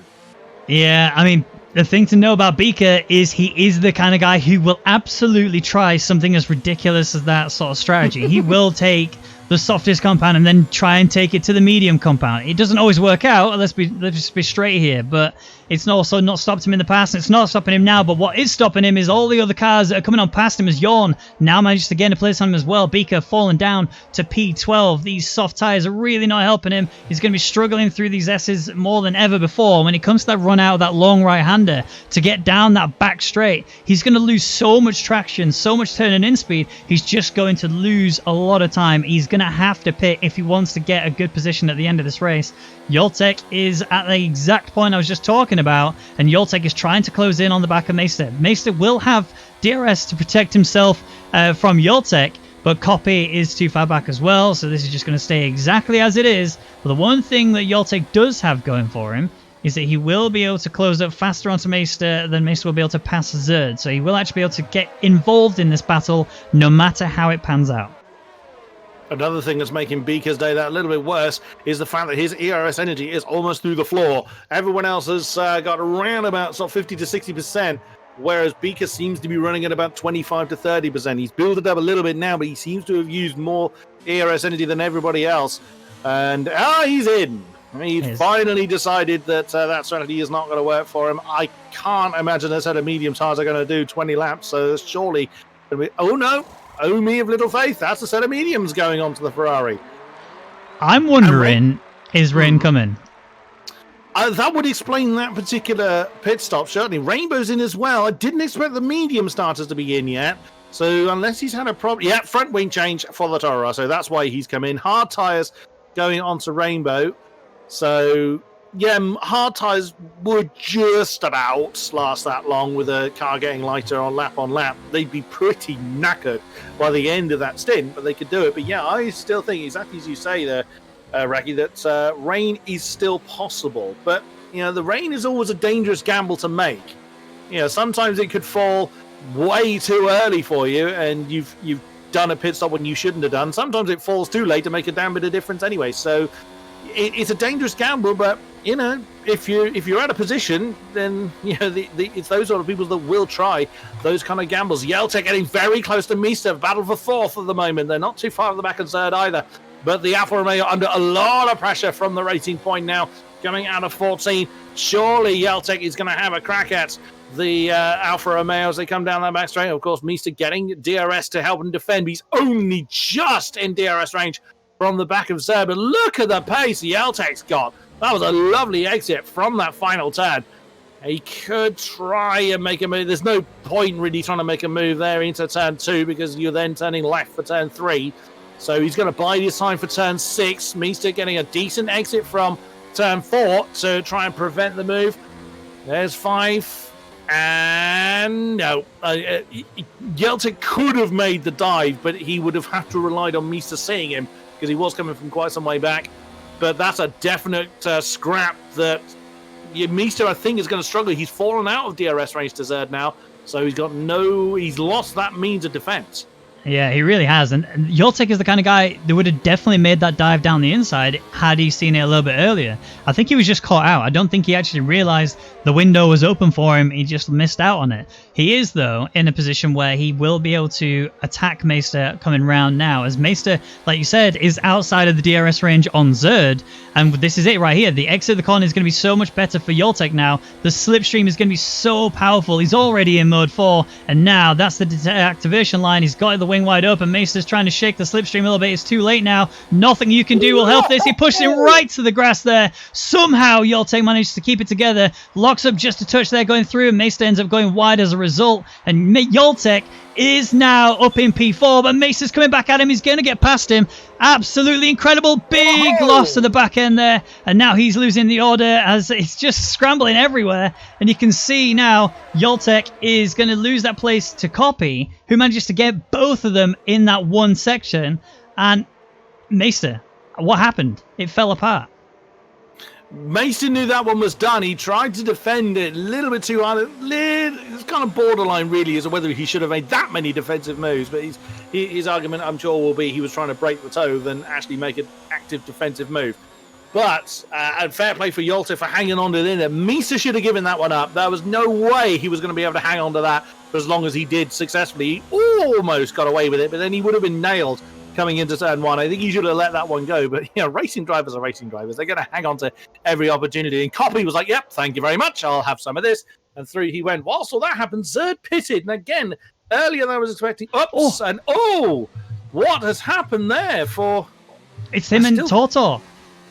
Yeah, I mean, the thing to know about Beaker is he is the kind of guy who will absolutely try something as ridiculous as that sort of strategy. He will take the softest compound and then try and take it to the medium compound. It doesn't always work out. Let's just be straight here. But it's also not stopped him in the past, and it's not stopping him now. But what is stopping him is all the other cars that are coming on past him as Yawn now manages to get a place on him as well. Beaker falling down to P12. These soft tyres are really not helping him. He's going to be struggling through these S's more than ever before. When it comes to that run out of that long right-hander to get down that back straight, he's going to lose so much traction, so much turning in speed. He's just going to lose a lot of time. He's going to have to pit if he wants to get a good position at the end of this race. Yoltek is at the exact point I was just talking about, and Yoltek is trying to close in on the back of Meister. Meister will have DRS to protect himself from Yoltek, but Copy is too far back as well, so this is just going to stay exactly as it is. But the one thing that Yoltek does have going for him is that he will be able to close up faster onto Meister than Meister will be able to pass Zerd, so he will actually be able to get involved in this battle no matter how it pans out. Another thing that's making Beaker's day that a little bit worse is the fact that his ERS energy is almost through the floor. Everyone else has got around about sort of 50 to 60%, whereas Beaker seems to be running at about 25 to 30%. He's built it up a little bit now, but he seems to have used more ERS energy than everybody else. And he's in. He's finally decided that that strategy is not going to work for him. I can't imagine a set of medium tires are going to do 20 laps, so surely... Oh, no. Oh, me of little faith. That's a set of mediums going on to the Ferrari. I'm wondering, is Rain coming? That would explain that particular pit stop, certainly. Rainbow's in as well. I didn't expect the medium starters to be in yet. So unless he's had a problem... Yeah, front wing change for the Toro. So that's why he's come in. Hard tyres going on to Rainbow. So... yeah, hard tyres would just about last that long with a car getting lighter on lap. They'd be pretty knackered by the end of that stint, but they could do it. But yeah, I still think, exactly as you say there, Raggy, that rain is still possible. But, you know, the rain is always a dangerous gamble to make. You know, sometimes it could fall way too early for you, and you've done a pit stop when you shouldn't have done. Sometimes it falls too late to make a damn bit of difference anyway. So it's a dangerous gamble, but you know, if you're out of position, then you know it's those sort of people that will try those kind of gambles. Yeltek getting very close to Misa, battle for fourth at the moment. They're not too far at the back of third either, but the Alfa Romeo under a lot of pressure from the Racing Point now, coming out of 14. Surely Yeltek is going to have a crack at the Alfa Romeo as they come down that back straight. Of course, Misa getting DRS to help him defend. He's only just in DRS range from the back of Zerd, but look at the pace Yeltek's got. That was a lovely exit from that final turn. He could try and make a move. There's no point really trying to make a move there into turn 2 because you're then turning left for turn 3. So he's going to bide his time for turn 6. Meester getting a decent exit from turn 4 to try and prevent the move. There's 5. And no, Yeltic could have made the dive, but he would have had to relied on Meester seeing him because he was coming from quite some way back. But that's a definite scrap that Meester, I think, is going to struggle. He's fallen out of DRS range to Zerd now, so he's lost that means of defense. Yeah, he really has. And Yoltek is the kind of guy that would have definitely made that dive down the inside had he seen it a little bit earlier. I think he was just caught out. I don't think he actually realized the window was open for him. He just missed out on it. He is, though, in a position where he will be able to attack Meester coming round now, as Meester, like you said, is outside of the DRS range on Zerd. And this is it right here. The exit of the corner is going to be so much better for Yoltek now. The slipstream is going to be so powerful. He's already in mode 4, and now that's the activation line. He's got the wing wide open. Meester's trying to shake the slipstream a little bit. It's too late now. Nothing you can do will help this. He pushes him right to the grass there. Somehow Yoltek manages to keep it together. Locks up just a touch there going through, and Meester ends up going wide as a result. And Yoltek is now up in P4, but Meester's coming back at him. He's going to get past him. Absolutely incredible. Big loss to the back end there. And now he's losing the order as it's just scrambling everywhere. And you can see now Yoltek is going to lose that place to Copy, who manages to get both of them in that one section. And Meester, what happened? It fell apart. Mason knew that one was done. He tried to defend it a little bit too hard. It's kind of borderline, really, as to whether he should have made that many defensive moves. But his argument, I'm sure, will be he was trying to break the toe than actually make an active defensive move. But and fair play for Yolta for hanging on to it in there. Misa should have given that one up. There was no way he was going to be able to hang on to that for as long as he did successfully. He almost got away with it, but then he would have been nailed coming into turn 1. I think he should have let that one go. But, racing drivers are racing drivers. They're going to hang on to every opportunity. And Copy was like, yep, thank you very much. I'll have some of this. And through he went. Whilst all that happened, Zerd pitted. And again, earlier than I was expecting. What has happened there for... It's him and Tortor.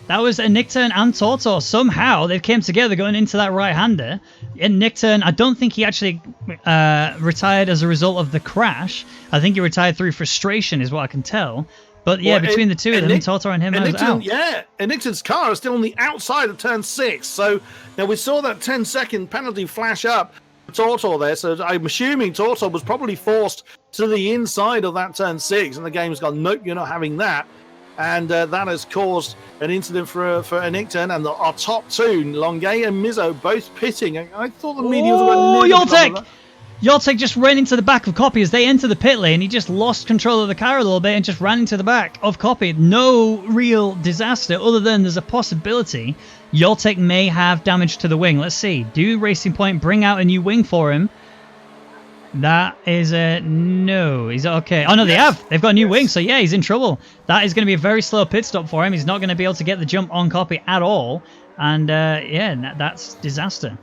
That was a Nickturn and Tortor. Somehow they came together going into that right-hander. In Nickturn, I don't think he actually retired as a result of the crash. I think he retired through frustration is what I can tell. But yeah, between the two of them, Tortor and him, I was out. Yeah, and Nickton's car is still on the outside of turn 6. So now we saw that 10-second penalty flash up for Tortor there. So I'm assuming Tortor was probably forced to the inside of that turn 6. And the game's gone, nope, you're not having that. And that has caused an incident for a Nickturn, and our top two, Longuet and Mizzo, both pitting. I thought the mediums were a little bit. Yoltek just ran into the back of Copy as they enter the pit lane. He just lost control of the car a little bit and just ran into the back of Copy. No real disaster other than there's a possibility Yoltek may have damage to the wing. Let's see. Do Racing Point bring out a new wing for him? That is a no. He's okay. Oh, no, they have. They've got a new wing, so yeah, he's in trouble. That is going to be a very slow pit stop for him. He's not going to be able to get the jump on Copy at all. And yeah, that's disaster.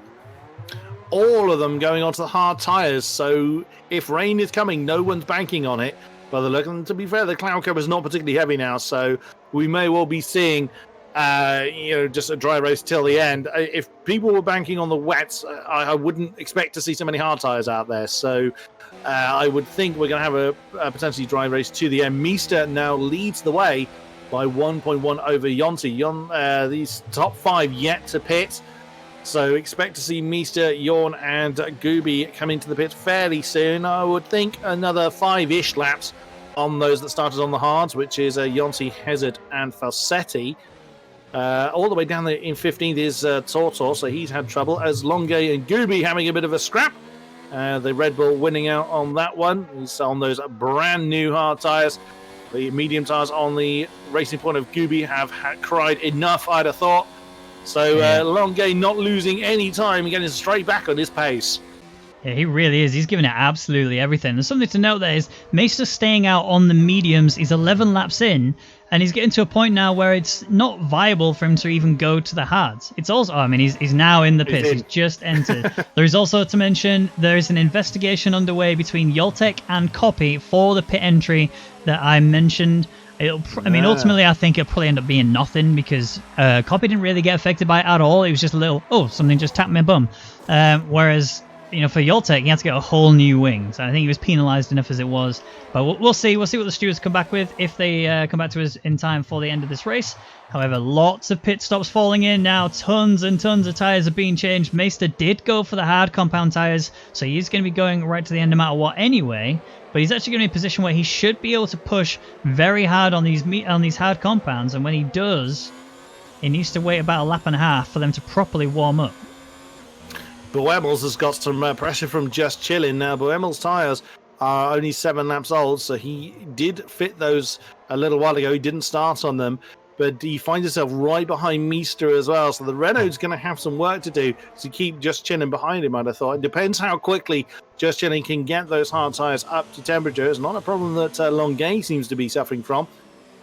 All of them going onto the hard tyres, so if rain is coming, no one's banking on it. But they're looking, to be fair, the cloud cover is not particularly heavy now, so we may well be seeing just a dry race till the end. If people were banking on the wets, I wouldn't expect to see so many hard tyres out there. So I would think we're going to have a potentially dry race to the end. Meester now leads the way by 1.1 over Yonti. These top 5 yet to pit. So expect to see Meester, Yorn, and Gooby come into the pit fairly soon. I would think another 5-ish laps on those that started on the hards, which is Yonti, Hazard, and Falsetti. All the way down there in 15th is Tortor, so he's had trouble, as Longuet and Gooby having a bit of a scrap. The Red Bull winning out on that one. He's on those brand new hard tyres. The medium tyres on the Racing Point of Gooby have cried enough, I'd have thought. So Longuet not losing any time, getting straight back on his pace. Yeah, he really is. He's giving it absolutely everything. There's something to note there is Meester staying out on the mediums. He's 11 laps in, and he's getting to a point now where it's not viable for him to even go to the hards. It's also, he's now in the pits. He's just entered. There is also to mention there is an investigation underway between Yoltek and Copy for the pit entry that I mentioned. I mean, ultimately, I think it'll probably end up being nothing because Copy didn't really get affected by it at all. It was just a little, oh, something just tapped my bum. Whereas, for Yoltek, he had to get a whole new wing. So I think he was penalised enough as it was. But we'll see. We'll see what the stewards come back with if they come back to us in time for the end of this race. However, lots of pit stops falling in now. Tons and tons of tyres are being changed. Meister did go for the hard compound tyres, so he's going to be going right to the end no matter what anyway. But he's actually going to be in a position where he should be able to push very hard on these hard compounds. And when he does, he needs to wait about a lap and a half for them to properly warm up. Boemels has got some pressure from Just Chilling now. Boemels' tyres are only 7 laps old, so he did fit those a little while ago. He didn't start on them, but he finds himself right behind Meister as well. So the Renault's going to have some work to do to keep Just Chilling behind him, I'd have thought. It depends how quickly Just Chilling can get those hard tyres up to temperature. It's not a problem that Longuet seems to be suffering from,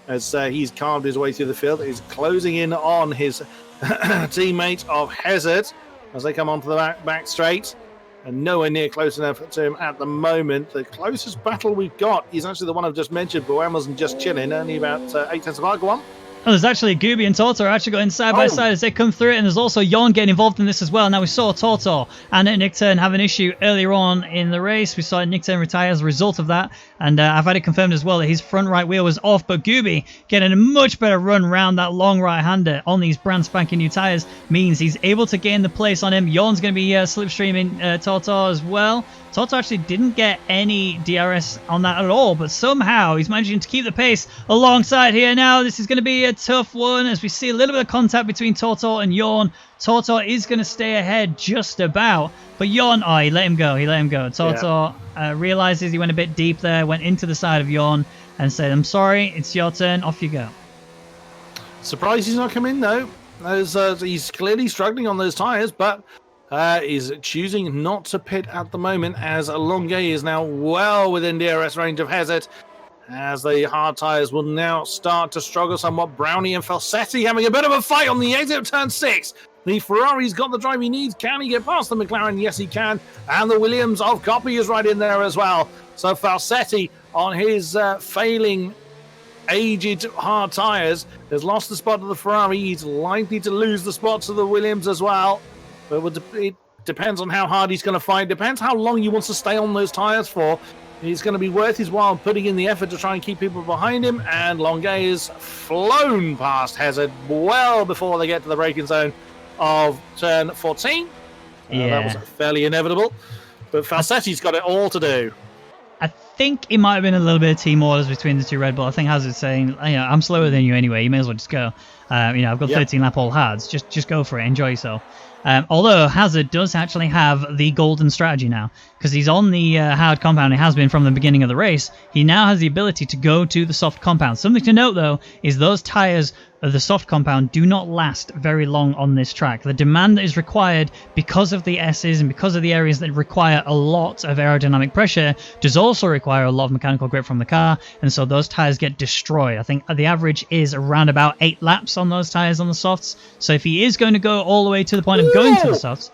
as he's carved his way through the field. He's closing in on his teammate of Hazard as they come onto the back straight, and nowhere near close enough to him at the moment. The closest battle we've got is actually the one I've just mentioned, Boemels and Just Chilling, only about 8 tenths of a go on. Oh, there's actually Gooby and Tortor actually going side by side as they come through it, and there's also Jorn getting involved in this as well. Now we saw Tortor and Nickturn have an issue earlier on in the race. We saw Nickturn retire as a result of that, and I've had it confirmed as well that his front right wheel was off, but Gooby getting a much better run round that long right-hander on these brand spanking new tyres means he's able to gain the place on him. Jorn's going to be slipstreaming Tortor as well. Toto actually didn't get any DRS on that at all, but somehow he's managing to keep the pace alongside here now. This is going to be a tough one as we see a little bit of contact between Toto and Jorn. Toto is going to stay ahead just about, but Jorn, he let him go. Toto realizes he went a bit deep there, went into the side of Jorn and said, I'm sorry, it's your turn, off you go. Surprised he's not come in though. He's clearly struggling on those tyres, but is choosing not to pit at the moment, as Longuet is now well within DRS range of Hazard, as the hard tyres will now start to struggle somewhat. Brownie and Falsetti having a bit of a fight on the exit of turn 6. The Ferrari's got the drive he needs. Can he get past the McLaren? Yes, he can. And the Williams of Copy is right in there as well. So Falsetti, on his failing aged hard tyres, has lost the spot to the Ferrari. He's likely to lose the spot to the Williams as well. But it depends on how hard he's going to fight. Depends how long he wants to stay on those tyres for. He's going to be worth his while putting in the effort to try and keep people behind him. And Longuet is flown past Hazard well before they get to the braking zone of turn 14. That was fairly inevitable. But Falsetti's got it all to do. I think it might have been a little bit of team orders between the two Red Bull. I think Hazard's saying, I'm slower than you anyway. You may as well just go. I've got 13 lap all hards. Just go for it. Enjoy yourself. Although Hazard does actually have the golden strategy now, because he's on the hard compound. He has been from the beginning of the race. He now has the ability to go to the soft compound. Something to note, though, is those tyres of the soft compound do not last very long on this track. The demand that is required because of the S's and because of the areas that require a lot of aerodynamic pressure does also require a lot of mechanical grip from the car, and so those tyres get destroyed. I think the average is around about 8 laps on those tyres on the softs. So if he is going to go all the way to the point of going to the softs...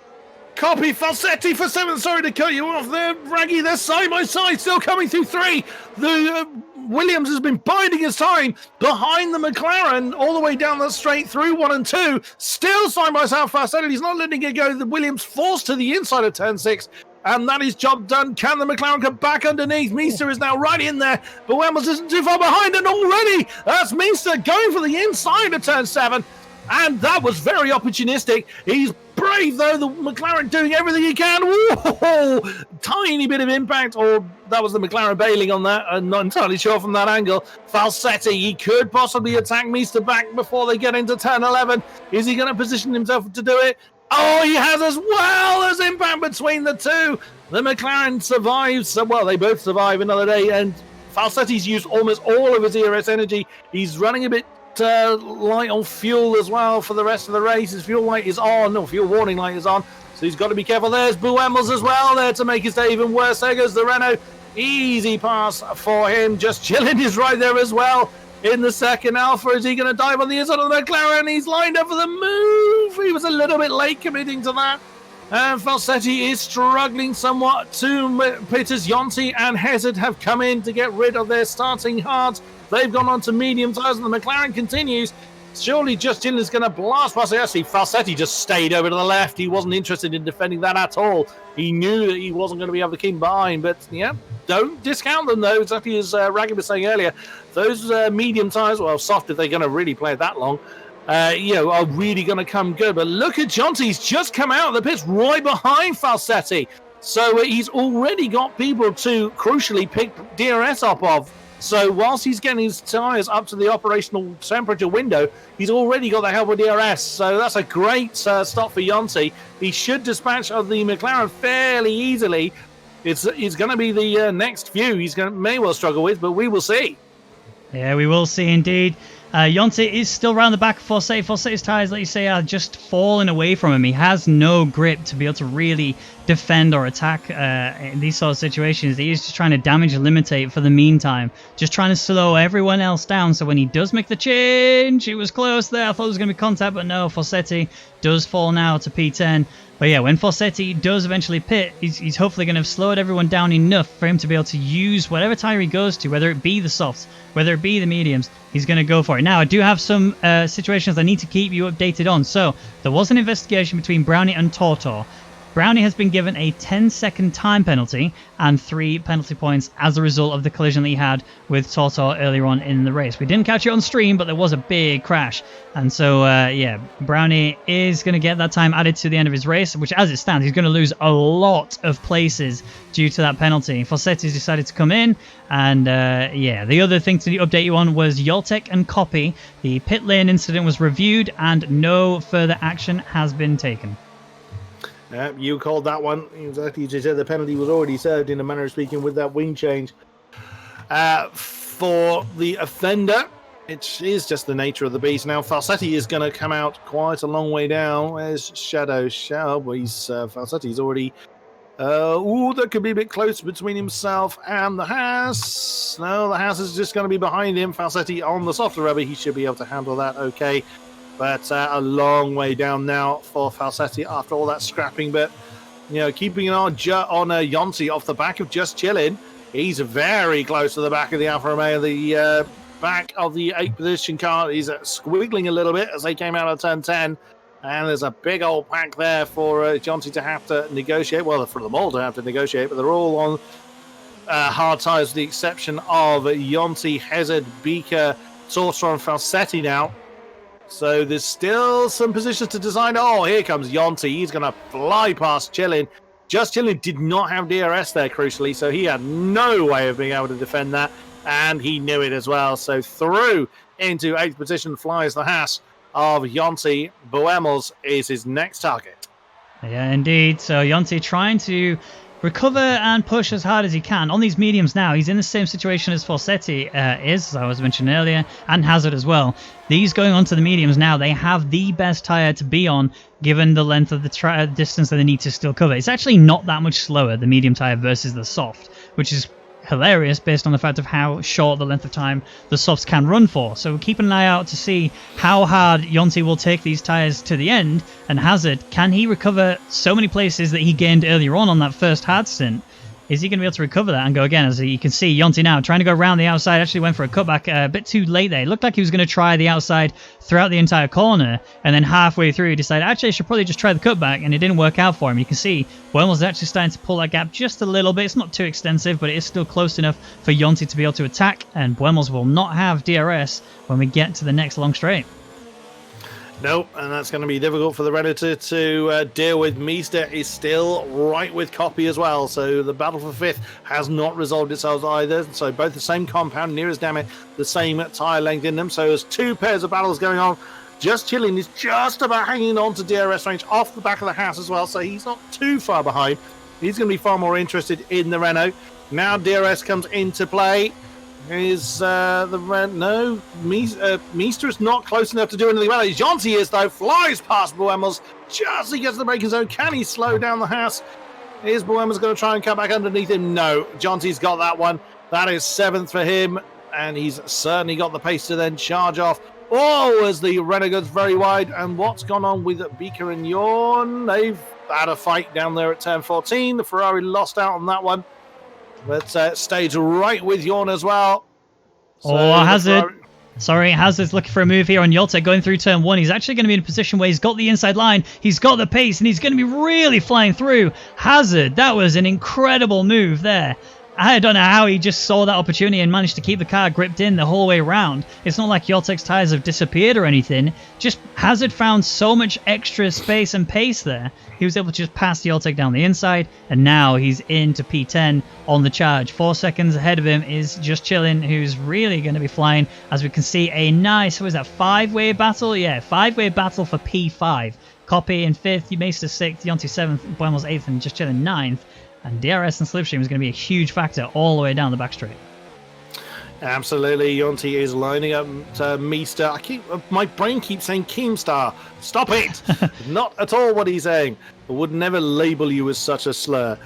Copy Falsetti for 7. Sorry to cut you off there, Raggy. They're side by side, still coming through 3. The Williams has been biding his time behind the McLaren all the way down the straight through 1 and 2. Still side by side, Falsetti. He's not letting it go. The Williams forced to the inside of turn 6. And that is job done. Can the McLaren come back underneath? Meister is now right in there. But Wemmels isn't too far behind, and already that's Meister going for the inside of turn 7. And that was very opportunistic. He's brave, though. The McLaren doing everything he can. Whoa! Tiny bit of impact, or that was the McLaren bailing on that. I'm not entirely sure from that angle. Falsetti, he could possibly attack Meister back before they get into turn 11. Is he going to position himself to do it? Oh, he has as well. There's impact between the two. The McLaren survives. Well, they both survive another day, and Falsetti's used almost all of his ERS energy. He's running a bit light on fuel as well for the rest of the race. His fuel light is on, or fuel warning light is on, so he's got to be careful. There's Boemels as well there to make his day even worse. There goes the Renault. Easy pass for him. Just Chilling is right there as well in the second Alpha. Is he going to dive on the inside of the McLaren? He's lined up for the move. He was a little bit late committing to that. And Falsetti is struggling somewhat. Two pitters, Yonti and Hazard, have come in to get rid of their starting hards. They've gone on to medium tyres, and the McLaren continues. Surely Just Chillin is going to blast past it. Actually, Falsetti just stayed over to the left. He wasn't interested in defending that at all. He knew that he wasn't going to be able to keep behind. But, yeah, don't discount them, though. Exactly as Raggy was saying earlier. Those medium tyres, well, soft if they're going to really play it that long, are really going to come good. But look at Jonty. He's just come out of the pits right behind Falsetti. So he's already got people to, crucially, pick DRS up of. So whilst he's getting his tyres up to the operational temperature window, he's already got the help with DRS. So that's a great stop for Jonty. He should dispatch of the McLaren fairly easily. It's going to be the next few may well struggle with, but we will see. Yeah, we will see indeed. Jonty is still round the back of Forsyth. Forsyth's tyres, like you say, are just falling away from him. He has no grip to be able to really defend or attack in these sort of situations. He is just trying to damage and limitate for the meantime. Just trying to slow everyone else down. So when he does make the change, it was close there. I thought it was going to be contact, but no. Forsetti does fall now to P10. But yeah, when Forsetti does eventually pit, he's hopefully going to have slowed everyone down enough for him to be able to use whatever tyre he goes to, whether it be the softs, whether it be the mediums, he's going to go for it. Now, I do have some situations I need to keep you updated on. So, there was an investigation between Brownie and Tortor. Brownie has been given a 10-second time penalty and 3 penalty points as a result of the collision that he had with Tortor earlier on in the race. We didn't catch it on stream, but there was a big crash. And so, Brownie is going to get that time added to the end of his race, which as it stands, he's going to lose a lot of places due to that penalty. Fossetti's decided to come in. And, the other thing to update you on was Yoltek and Copy. The pit lane incident was reviewed and no further action has been taken. You called that one. Exactly. You said the penalty was already served in a manner of speaking with that wing change. For the offender, it is just the nature of the beast. Now, Falsetti is going to come out quite a long way down. Where's Shadow? Falsetti's already... that could be a bit close between himself and the Haas. No, the Haas is just going to be behind him. Falsetti on the softer rubber. He should be able to handle that okay. But a long way down now for Falsetti after all that scrapping. But, keeping an eye on Jonty off the back of Just Chillin'. He's very close to the back of the Alfa Romeo. The back of the 8th position car is squiggling a little bit as they came out of turn 10. And there's a big old pack there for Jonty to have to negotiate. Well, for them all to have to negotiate, but they're all on hard tyres with the exception of Jonty, Hazard, Beaker, Tortor and Falsetti now. So there's still some positions to design. Oh, here comes Jonty. He's going to fly past Chillin'. Just Chillin' did not have DRS there, crucially, so he had no way of being able to defend that, and he knew it as well. So through into 8th position flies the Haas of Jonty. Boemels is his next target. Yeah, indeed. So Jonty trying to recover and push as hard as he can. On these mediums now, he's in the same situation as Forsetti is, as I was mentioning earlier, and Hazard as well. These going on to the mediums now, they have the best tyre to be on, given the length of the distance that they need to still cover. It's actually not that much slower, the medium tyre versus the soft, which is hilarious based on the fact of how short the length of time the softs can run for. So keep an eye out to see how hard Jonty will take these tyres to the end, and Hazard, can he recover so many places that he gained earlier on that first hard stint? Is he going to be able to recover that and go again? As you can see, Jonty now trying to go around the outside, actually went for a cutback a bit too late there. It looked like he was going to try the outside throughout the entire corner, and then halfway through he decided, actually I should probably just try the cutback, and it didn't work out for him. You can see Boemels is actually starting to pull that gap just a little bit. It's not too extensive, but it is still close enough for Jonty to be able to attack, and Boemels will not have DRS when we get to the next long straight. Nope, and that's going to be difficult for the Renault to deal with. Meester is still right with Copy as well, so the battle for 5th has not resolved itself either. So both the same compound, near as damn it, the same tyre length in them. So there's 2 pairs of battles going on. Just Chillin' is just about hanging on to DRS range off the back of the house as well, so he's not too far behind. He's going to be far more interested in the Renault. Now DRS comes into play. Is Meester is not close enough to do anything about it. Jonty is, though, flies past Boemels just as he gets to the braking zone. Can he slow down the Haas? Is Boemels going to try and come back underneath him? No, Jonty's got that one. That is 7th for him, and he's certainly got the pace to then charge off. Oh, as the Renault goes very wide, and what's gone on with Beaker and Yorn? They've had a fight down there at turn 14. The Ferrari lost out on that one. But stayed right with Yorn as well. Oh, Hazard. Ferrari- Sorry, Hazard's looking for a move here on Yoltek going through turn 1. He's actually going to be in a position where he's got the inside line, he's got the pace, and he's going to be really flying through. Hazard, that was an incredible move there. I don't know how he just saw that opportunity and managed to keep the car gripped in the whole way around. It's not like Yoltek's tyres have disappeared or anything. Just Hazard found so much extra space and pace there. He was able to just pass Yoltek down the inside, and now he's into P10 on the charge. 4 seconds ahead of him is Just Chillin', who's really going to be flying, as we can see a nice, what was that, 5-way battle? Yeah, 5-way battle for P5. Copy in 5th, Maester 6th, Yonti 7th, Buemos 8th, and Just Chillin' 9th. And DRS and Slipstream is going to be a huge factor all the way down the back straight. Absolutely, Yonti is lining up to Meester. My brain keeps saying Keemstar. Stop it! Not at all what he's saying. I would never label you as such a slur.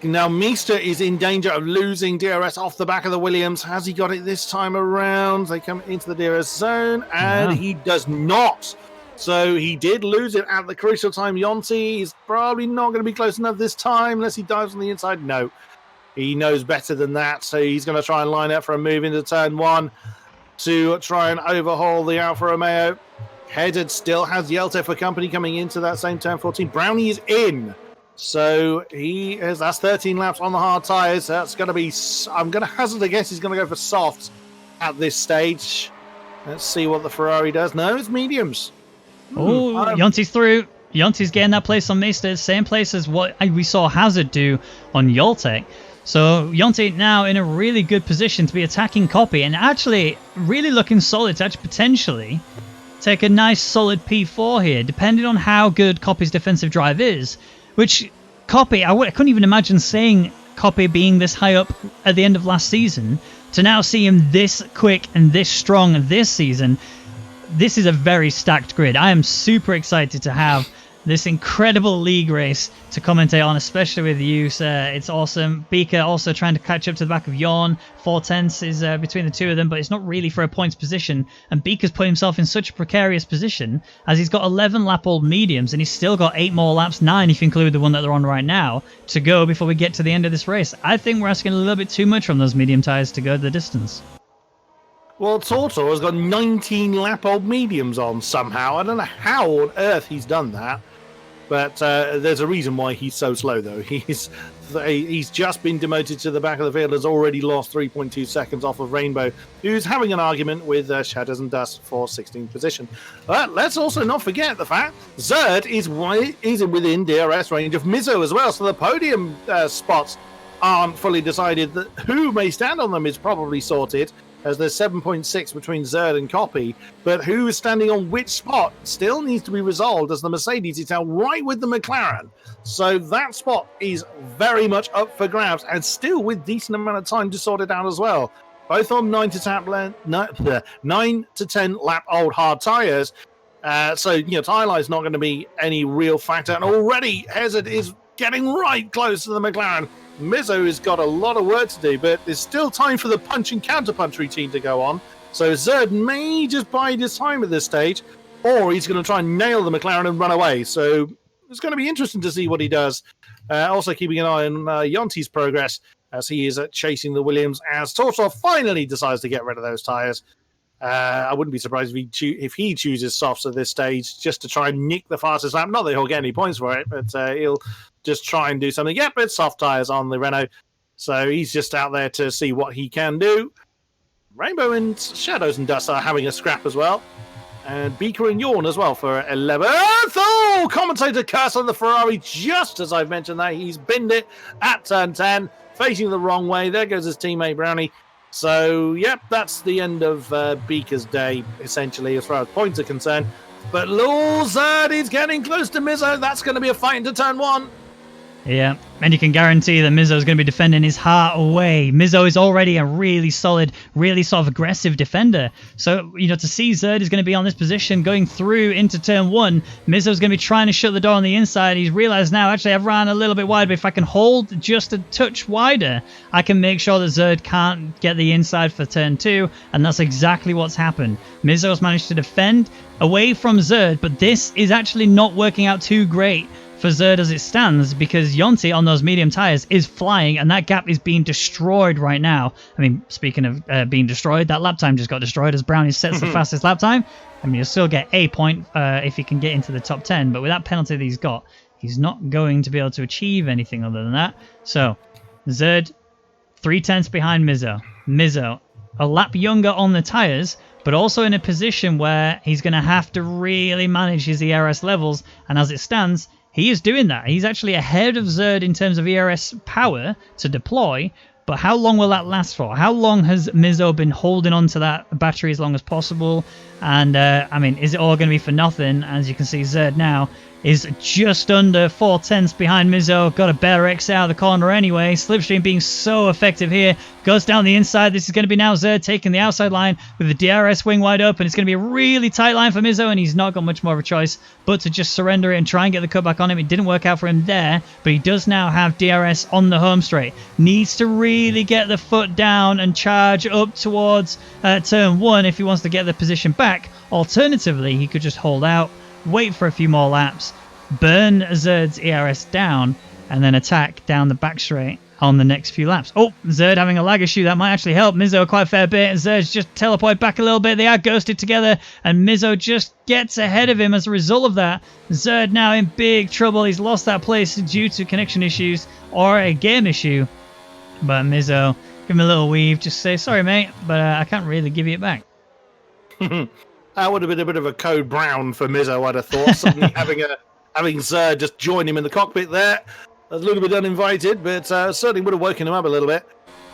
Now, Meester is in danger of losing DRS off the back of the Williams. Has he got it this time around? They come into the DRS zone, and he does not. So he did lose it at the crucial time. Yonti is probably not going to be close enough this time unless he dives on the inside. No, he knows better than that. So he's going to try and line up for a move into turn 1 to try and overhaul the Alfa Romeo. Headed still has Yelta for company coming into that same turn 14. Brownie is in. So that's 13 laps on the hard tyres. That's going to be, I'm going to hazard a guess he's going to go for softs at this stage. Let's see what the Ferrari does. No, it's mediums. Oh, Yonti's through. Yonti's getting that place on Meester, same place as what we saw Hazard do on Yoltek. So Yonti now in a really good position to be attacking Copy and actually really looking solid to actually potentially take a nice solid P4 here, depending on how good Copy's defensive drive is. Which Copy, I couldn't even imagine seeing Copy being this high up at the end of last season. To now see him this quick and this strong this season. This is a very stacked grid. I am super excited to have this incredible league race to commentate on, especially with you, sir. It's awesome. Beaker also trying to catch up to the back of Yorn. 4/10 is between the two of them, but it's not really for a points position. And Beaker's put himself in such a precarious position as he's got 11 lap old mediums and he's still got 8 more laps, 9 if you include the one that they're on right now, to go before we get to the end of this race. I think we're asking a little bit too much from those medium tyres to go the distance. Well, Tortor has got 19 lap-old mediums on somehow. I don't know how on earth he's done that. But there's a reason why he's so slow, though. He's just been demoted to the back of the field, has already lost 3.2 seconds off of Rainbow, who's having an argument with Shadows and Dust for 16th position. But let's also not forget the fact Zerd is within DRS range of Mizzo as well, so the podium spots aren't fully decided. That who may stand on them is probably sorted, as there's 7.6 between Zerd and Copy, but who is standing on which spot still needs to be resolved, as the Mercedes is now right with the McLaren. So that spot is very much up for grabs, and still with decent amount of time to sort it out as well. Both on 9 to 10 lap old hard tyres. So, tyre life is not going to be any real factor, and already Hazard is getting right close to the McLaren. Mizzo has got a lot of work to do, but there's still time for the punch and counter-punch routine to go on. So Zerd may just bide his time at this stage, or he's going to try and nail the McLaren and run away. So it's going to be interesting to see what he does. Also keeping an eye on Yonti's progress as he is chasing the Williams, as Tortor finally decides to get rid of those tyres. I wouldn't be surprised if he chooses softs at this stage just to try and nick the fastest lap. Not that he'll get any points for it, but he'll just try and do something. Yep, it's soft tyres on the Renault. So he's just out there to see what he can do. Rainbow and Shadows and Dust are having a scrap as well. And Beaker and Yawn as well for 11th. Oh, commentator curse on the Ferrari just as I've mentioned that. He's binned it at turn 10, facing the wrong way. There goes his teammate Brownie. So, yep, that's the end of Beaker's day, essentially, as far as points are concerned. But Zerd is getting close to Mizzo. That's going to be a fight into turn 1. Yeah, and you can guarantee that Mizzo is going to be defending his heart away. Mizzo is already a really solid, really sort of aggressive defender. So, to see Zerd is going to be on this position going through into turn 1, Mizzo is going to be trying to shut the door on the inside. He's realized now, actually, I've ran a little bit wide, but if I can hold just a touch wider, I can make sure that Zerd can't get the inside for turn 2, and that's exactly what's happened. Mizzo's managed to defend away from Zerd, but this is actually not working out too great for Zerd as it stands, because Yonti on those medium tyres is flying, and that gap is being destroyed right now. I mean, speaking of being destroyed, that lap time just got destroyed as Brownie sets the fastest lap time. I mean, you'll still get a point if he can get into the top 10, but with that penalty that he's got, he's not going to be able to achieve anything other than that. So, Zerd, 3/10 behind Mizzo. Mizzo, a lap younger on the tyres, but also in a position where he's going to have to really manage his ERS levels, and as it stands, he is doing that. He's actually ahead of Zerd in terms of ERS power to deploy, but how long will that last for? How long has Mizzo been holding on to that battery as long as possible? And, I mean, is it all going to be for nothing? As you can see, Zerd now is just under 4/10 behind Mizzo. Got a better X out of the corner anyway. Slipstream being so effective here. Goes down the inside. This is going to be now Zerd taking the outside line with the DRS wing wide open. It's going to be a really tight line for Mizzo, and he's not got much more of a choice but to just surrender it and try and get the cutback on him. It didn't work out for him there, but he does now have DRS on the home straight. Needs to really get the foot down and charge up towards turn 1 if he wants to get the position back. Alternatively, he could just hold out, wait for a few more laps, burn Zerd's ERS down, and then attack down the back straight on the next few laps. Oh, Zerd having a lag issue. That might actually help Mizzo quite a fair bit. Zerd's just teleported back a little bit. They are ghosted together, and Mizzo just gets ahead of him as a result of that. Zerd now in big trouble. He's lost that place due to connection issues or a game issue. But Mizzo, give him a little weave. Just say, sorry, mate, but I can't really give you it back. That would have been a bit of a code brown for Mizzo, I'd have thought. Suddenly having Zerd just join him in the cockpit there. A little bit uninvited, but certainly would have woken him up a little bit.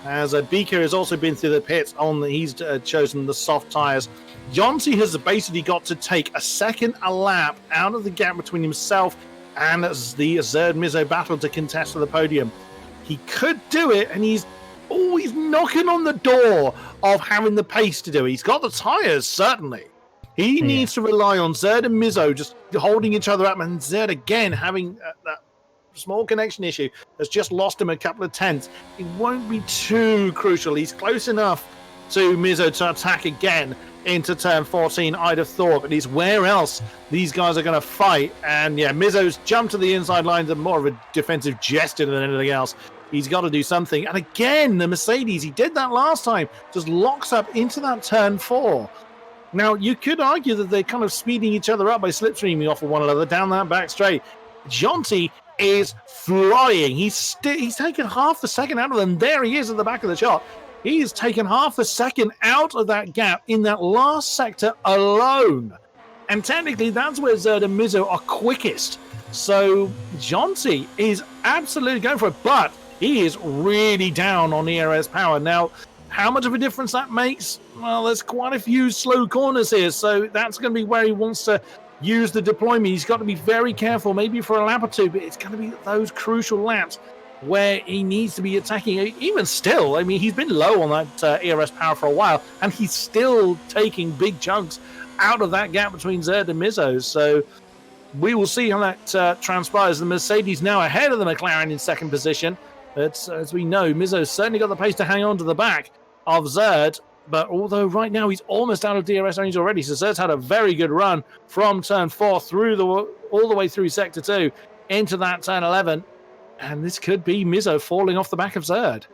As Beaker has also been through the pits, he's chosen the soft tyres. Yonti has basically got to take a second a lap out of the gap between himself and the Zerd-Mizzo battle to contest for the podium. He could do it, and he's always knocking on the door of having the pace to do it. He's got the tyres, certainly. He needs to rely on Zerd and Mizzo just holding each other up, and Zerd again having that small connection issue has just lost him a couple of tenths. It won't be too crucial. He's close enough to Mizzo to attack again into turn 14, I'd have thought, but it's where else these guys are going to fight. And yeah, Mizzo's jumped to the inside lines and more of a defensive gesture than anything else. He's got to do something. And again, the Mercedes, he did that last time, just locks up into that turn 4. Now, you could argue that they're kind of speeding each other up by slipstreaming off of one another down that back straight. Jonty is flying. He's taken half a second out of them. There he is at the back of the shot. He's taken half a second out of that gap in that last sector alone. And technically, that's where Zerd and Mizzo are quickest. So Jonty is absolutely going for it, but he is really down on ERS power. Now, how much of a difference that makes? Well, there's quite a few slow corners here, so that's going to be where he wants to use the deployment. He's got to be very careful, maybe for a lap or two, but it's going to be those crucial laps where he needs to be attacking. Even still, I mean, he's been low on that ERS power for a while, and he's still taking big chunks out of that gap between Zerd and Mizzo. So we will see how that transpires. The Mercedes now ahead of the McLaren in second position. But as we know, Mizzo's certainly got the pace to hang on to the back of Zerd. But although right now he's almost out of DRS range already, so Zerd's had a very good run from turn 4 all the way through sector 2 into that turn 11. And this could be Mizzo falling off the back of Zerd.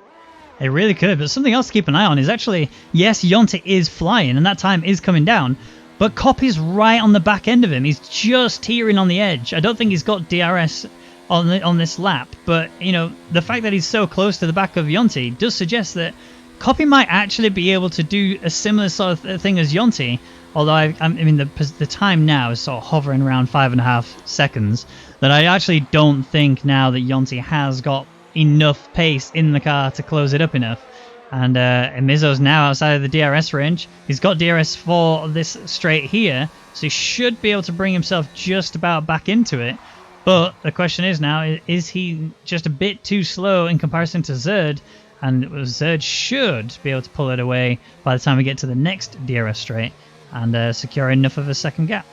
It really could, but something else to keep an eye on is actually, yes, Yonti is flying and that time is coming down, but Copy's right on the back end of him. He's just teetering on the edge. I don't think he's got DRS on this lap, but you know, the fact that he's so close to the back of Yonti does suggest that Copy might actually be able to do a similar sort of thing as Yonti, although I mean the time now is sort of hovering around 5.5 seconds, that I actually don't think now that Yonti has got enough pace in the car to close it up enough. And Mizzo's now outside of the DRS range. He's got DRS for this straight here, so he should be able to bring himself just about back into it. But the question is now, is he just a bit too slow in comparison to Zerd? And Zerd should be able to pull it away by the time we get to the next DRS straight and secure enough of a second gap.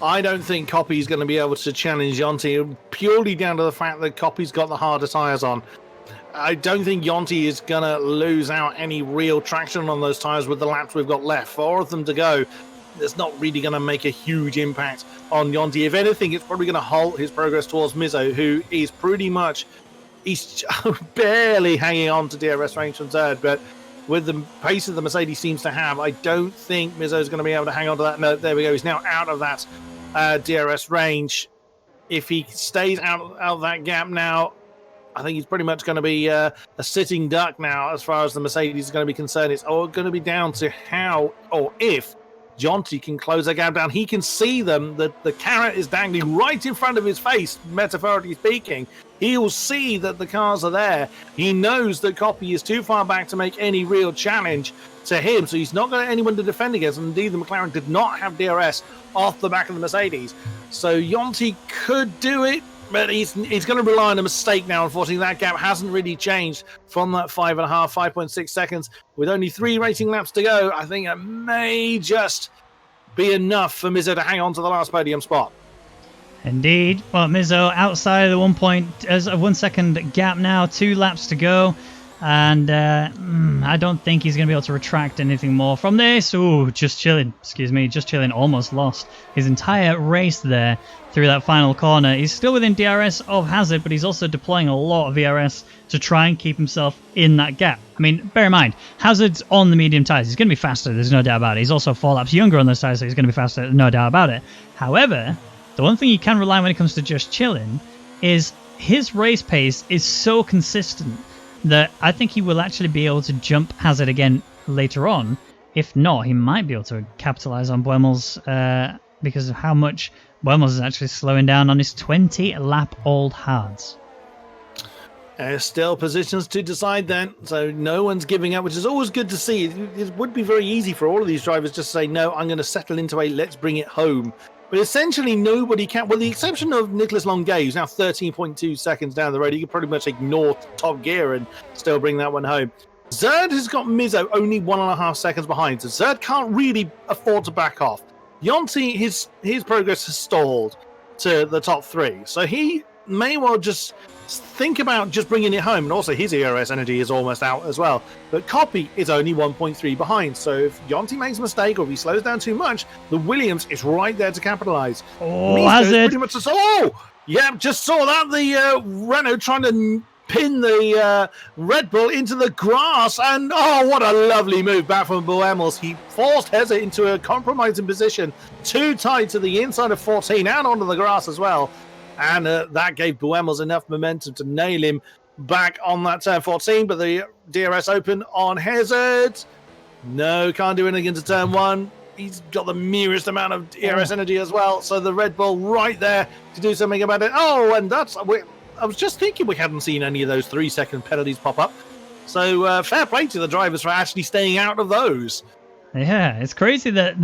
I don't think Copy's going to be able to challenge Yonti purely down to the fact that Copy's got the harder tyres on. I don't think Yonti is going to lose out any real traction on those tyres with the laps we've got left. 4 of them to go. that's not really going to make a huge impact on Yonti. If anything, it's probably going to halt his progress towards Mizzo, who is pretty much, he's barely hanging on to DRS range from third, but with the pace that the Mercedes seems to have, I don't think Mizzo's going to be able to hang on to that. No, there we go. He's now out of that DRS range. If he stays out of that gap now, I think he's pretty much going to be a sitting duck now as far as the Mercedes is going to be concerned. It's all going to be down to how or if Jonty can close that gap down. He can see them. The carrot is dangling right in front of his face, metaphorically speaking. He will see that the cars are there. He knows that Copy is too far back to make any real challenge to him, so he's not got anyone to defend against. And indeed, the McLaren did not have DRS off the back of the Mercedes. So Jonty could do it, but he's going to rely on a mistake now. Unfortunately, that gap hasn't really changed from that 5.6 seconds. With only 3 racing laps to go, I think it may just be enough for Mizzo to hang on to the last podium spot. Indeed. Well, Mizzo outside of the 1 second gap now, 2 laps to go. And I don't think he's going to be able to retract anything more from this. Ooh, Just Chilling. Just Chilling almost lost his entire race there through that final corner. He's still within DRS of Hazard, but he's also deploying a lot of VRS to try and keep himself in that gap. I mean, bear in mind, Hazard's on the medium tyres. He's going to be faster, there's no doubt about it. He's also 4 laps younger on those tyres, so he's going to be faster, no doubt about it. However, the one thing you can rely on when it comes to Just Chilling is his race pace is so consistent that I think he will actually be able to jump Hazard again later on. If not, he might be able to capitalize on Buemel's because of how much Buemel's is actually slowing down on his 20-lap-old hards. Still positions to decide then, so no one's giving up, which is always good to see. It would be very easy for all of these drivers just to say, no, I'm going to settle into a let's bring it home. But essentially nobody can, with the exception of Nicholas Longuet, who's now 13.2 seconds down the road. He could pretty much ignore top gear and still bring that one home. Zerd has got Mizzo only 1.5 seconds behind, so Zerd can't really afford to back off. Yonti, his progress has stalled to the top 3, so he may well just think about just bringing it home, and also his ERS energy is almost out as well. But Copy is only 1.3 behind, so if Yonti makes a mistake or if he slows down too much, the Williams is right there to capitalize. Oh, Hazard! Pretty much just saw that, the Renault trying to pin the Red Bull into the grass, and what a lovely move back from Buemels. He forced Hezet into a compromising position, too tight to the inside of 14 and onto the grass as well. And that gave Buemels enough momentum to nail him back on that turn 14. But the DRS open on Hazard. No, can't do anything into turn 1. He's got the merest amount of DRS energy as well. So the Red Bull right there to do something about it. And I was just thinking we hadn't seen any of those 3-second penalties pop up. So fair play to the drivers for actually staying out of those. Yeah, it's crazy that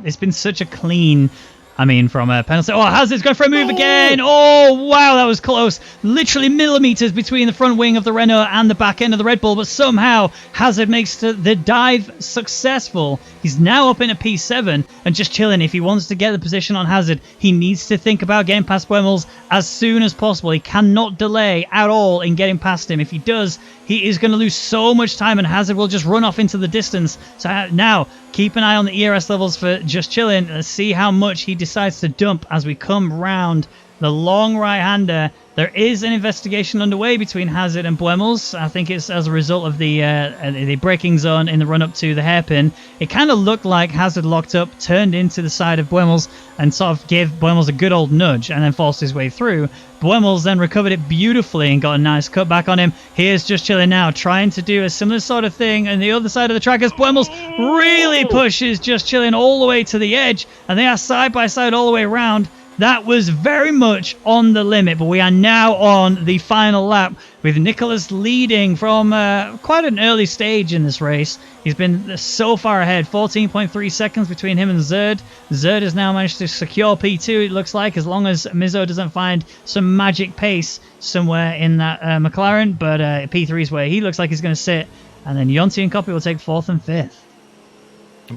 it's been such a clean... from a penalty. Hazard's going for a move again. Oh, wow, that was close. Literally millimeters between the front wing of the Renault and the back end of the Red Bull, but somehow Hazard makes the dive successful. He's now up in a P7 and Just Chilling. If he wants to get the position on Hazard, he needs to think about getting past Buemels as soon as possible. He cannot delay at all in getting past him. If he does, he is going to lose so much time and Hazard will just run off into the distance. So now, keep an eye on the ERS levels for Just Chilling. Let's see how much he decides to dump as we come round the long right-hander. There is an investigation underway between Hazard and Buemels. I think it's as a result of the braking zone in the run-up to the hairpin. It kind of looked like Hazard locked up, turned into the side of Buemels, and sort of gave Buemels a good old nudge and then forced his way through. Buemels then recovered it beautifully and got a nice cut back on him. Here's Just Chilling now, trying to do a similar sort of thing on the other side of the track as Buemels really pushes Just Chilling all the way to the edge, and they are side by side all the way around. That was very much on the limit, but we are now on the final lap with Nicholas leading from quite an early stage in this race. He's been so far ahead, 14.3 seconds between him and Zerd. Zerd has now managed to secure P2, it looks like, as long as Mizzo doesn't find some magic pace somewhere in that McLaren, but P3 is where he looks like he's going to sit, and then Yonti and Copy will take 4th and 5th.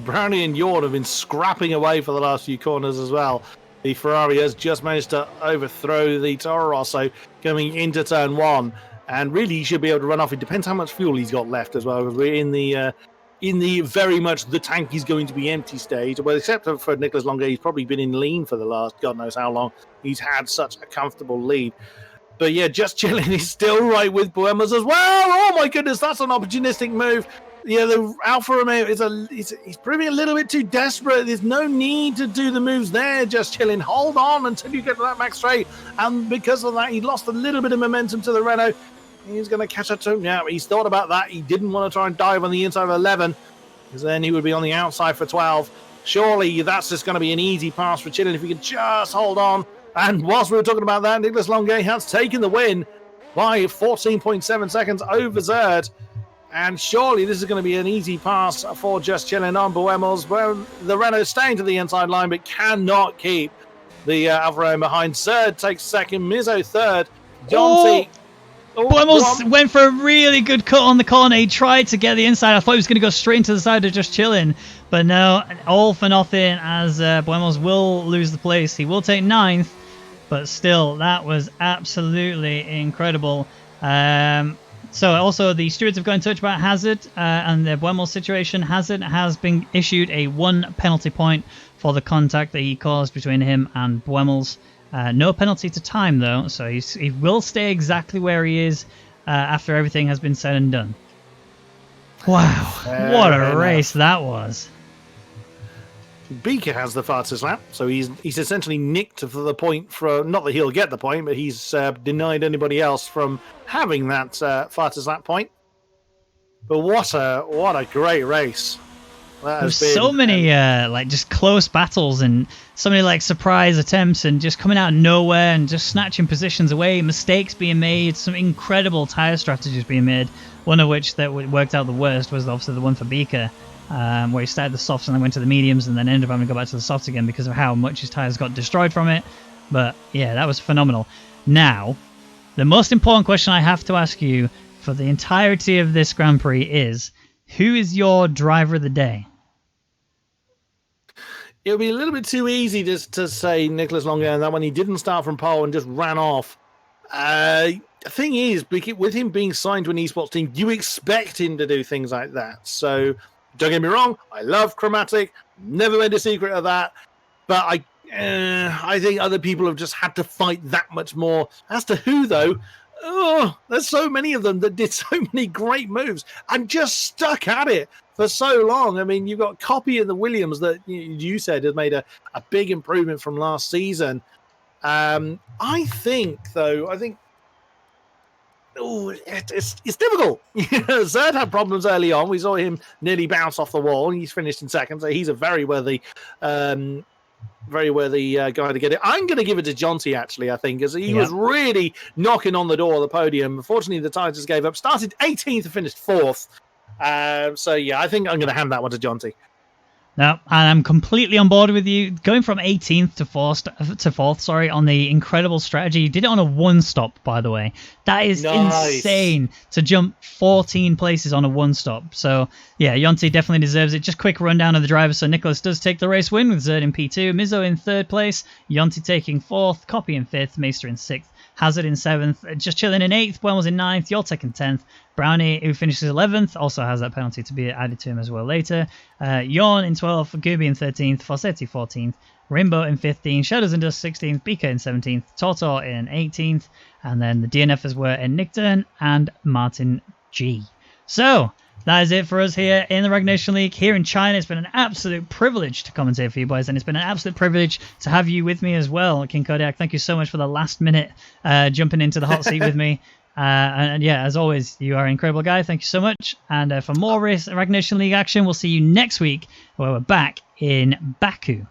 Brownie and Yord have been scrapping away for the last few corners as well. The Ferrari has just managed to overthrow the Toro Rosso coming into turn 1, and really he should be able to run off. It depends how much fuel he's got left as well, because we're in the in the very much the tank is going to be empty stage. Well, except for Nicholas Longuet, he's probably been in lean for the last God knows how long. He's had such a comfortable lead. But yeah, Just Chilling is still right with Buemos as well. Oh my goodness, that's an opportunistic move. Yeah, the Alfa Romeo he's proving a little bit too desperate. There's no need to do the moves there. Just Chilling. Hold on until you get to that back straight. And because of that, he lost a little bit of momentum to the Renault. He's going to catch up to him now. He's thought about that. He didn't want to try and dive on the inside of 11 because then he would be on the outside for 12. Surely that's just going to be an easy pass for Chilling if he can just hold on. And whilst we were talking about that, Nicholas Longuet has taken the win by 14.7 seconds over Zerd. And surely this is going to be an easy pass for Just Chilling on Buemos. Well, the Renault staying to the inside line, but cannot keep the Alfa Romeo behind. Zerd takes second, Mizzo third. Jonty. Buemos went for a really good cut on the corner. He tried to get the inside. I thought he was going to go straight into the side of Just Chilling. But no, all for nothing as Buemos will lose the place. He will take 9th. But still, that was absolutely incredible. So also the stewards have got in touch about Hazard and the Buemos situation. Hazard has been issued a 1 penalty point for the contact that he caused between him and Buemos. No penalty to time though, so he will stay exactly where he is after everything has been said and done. Wow, what a race that was. Beaker has the fastest lap, so he's essentially nicked for the point. Not that he'll get the point, but he's denied anybody else from having that fastest lap point. But what a great race! There's so many like just close battles and so many like surprise attempts and just coming out of nowhere and just snatching positions away, mistakes being made, some incredible tyre strategies being made. One of which that worked out the worst was obviously the one for Beaker. Where he started the softs and then went to the mediums and then ended up having to go back to the softs again because of how much his tyres got destroyed from it. But yeah, that was phenomenal. Now, the most important question I have to ask you for the entirety of this Grand Prix is, who is your driver of the day? It would be a little bit too easy just to say Nicholas Longuet and that when he didn't start from pole and just ran off. The thing is, with him being signed to an esports team, you expect him to do things like that. So don't get me wrong, I love Chromatic, never made a secret of that, but I think other people have just had to fight that much more. As to who, though, there's so many of them that did so many great moves and just stuck at it for so long. I mean, you've got Copy and the Williams that you said has made a big improvement from last season. I think it's difficult. Zerd had problems early on. We saw him nearly bounce off the wall, and he's finished in second, so he's a very worthy guy to get it. I'm going to give it to Jonty, actually, I think, as he was really knocking on the door of the podium. Unfortunately, the tyre just gave up. Started 18th and finished 4th. So, yeah, I think I'm going to hand that one to Jonty. No, and I'm completely on board with you. Going from 18th to 4th, on the incredible strategy. You did it on a 1-stop, by the way. That is insane to jump 14 places on a 1-stop. So, yeah, Jonty definitely deserves it. Just quick rundown of the drivers. So, Nicholas does take the race win with Zerd in P2, Mizzo in 3rd place, Jonty taking 4th, Copy in 5th, Maester in 6th, Hazard in 7th, Just Chilling in 8th, Buemos in 9th, Yoltek in 10th, Brownie, who finishes 11th, also has that penalty to be added to him as well later. Yorn in 12th, Gooby in 13th, Fossetti 14th, Rainbow in 15th, Shadows and Dust 16th, Beaker in 17th, Tortor in 18th, and then the DNFs were in Nick Dern and Martin G. So, that is it for us here in the Rwagnation League here in China. It's been an absolute privilege to commentate for you boys, and it's been an absolute privilege to have you with me as well, King Kodiak. Thank you so much for the last minute jumping into the hot seat with me. And yeah, as always, you are an incredible guy. Thank you so much. And for more Rwagnation League action, we'll see you next week where we're back in Baku.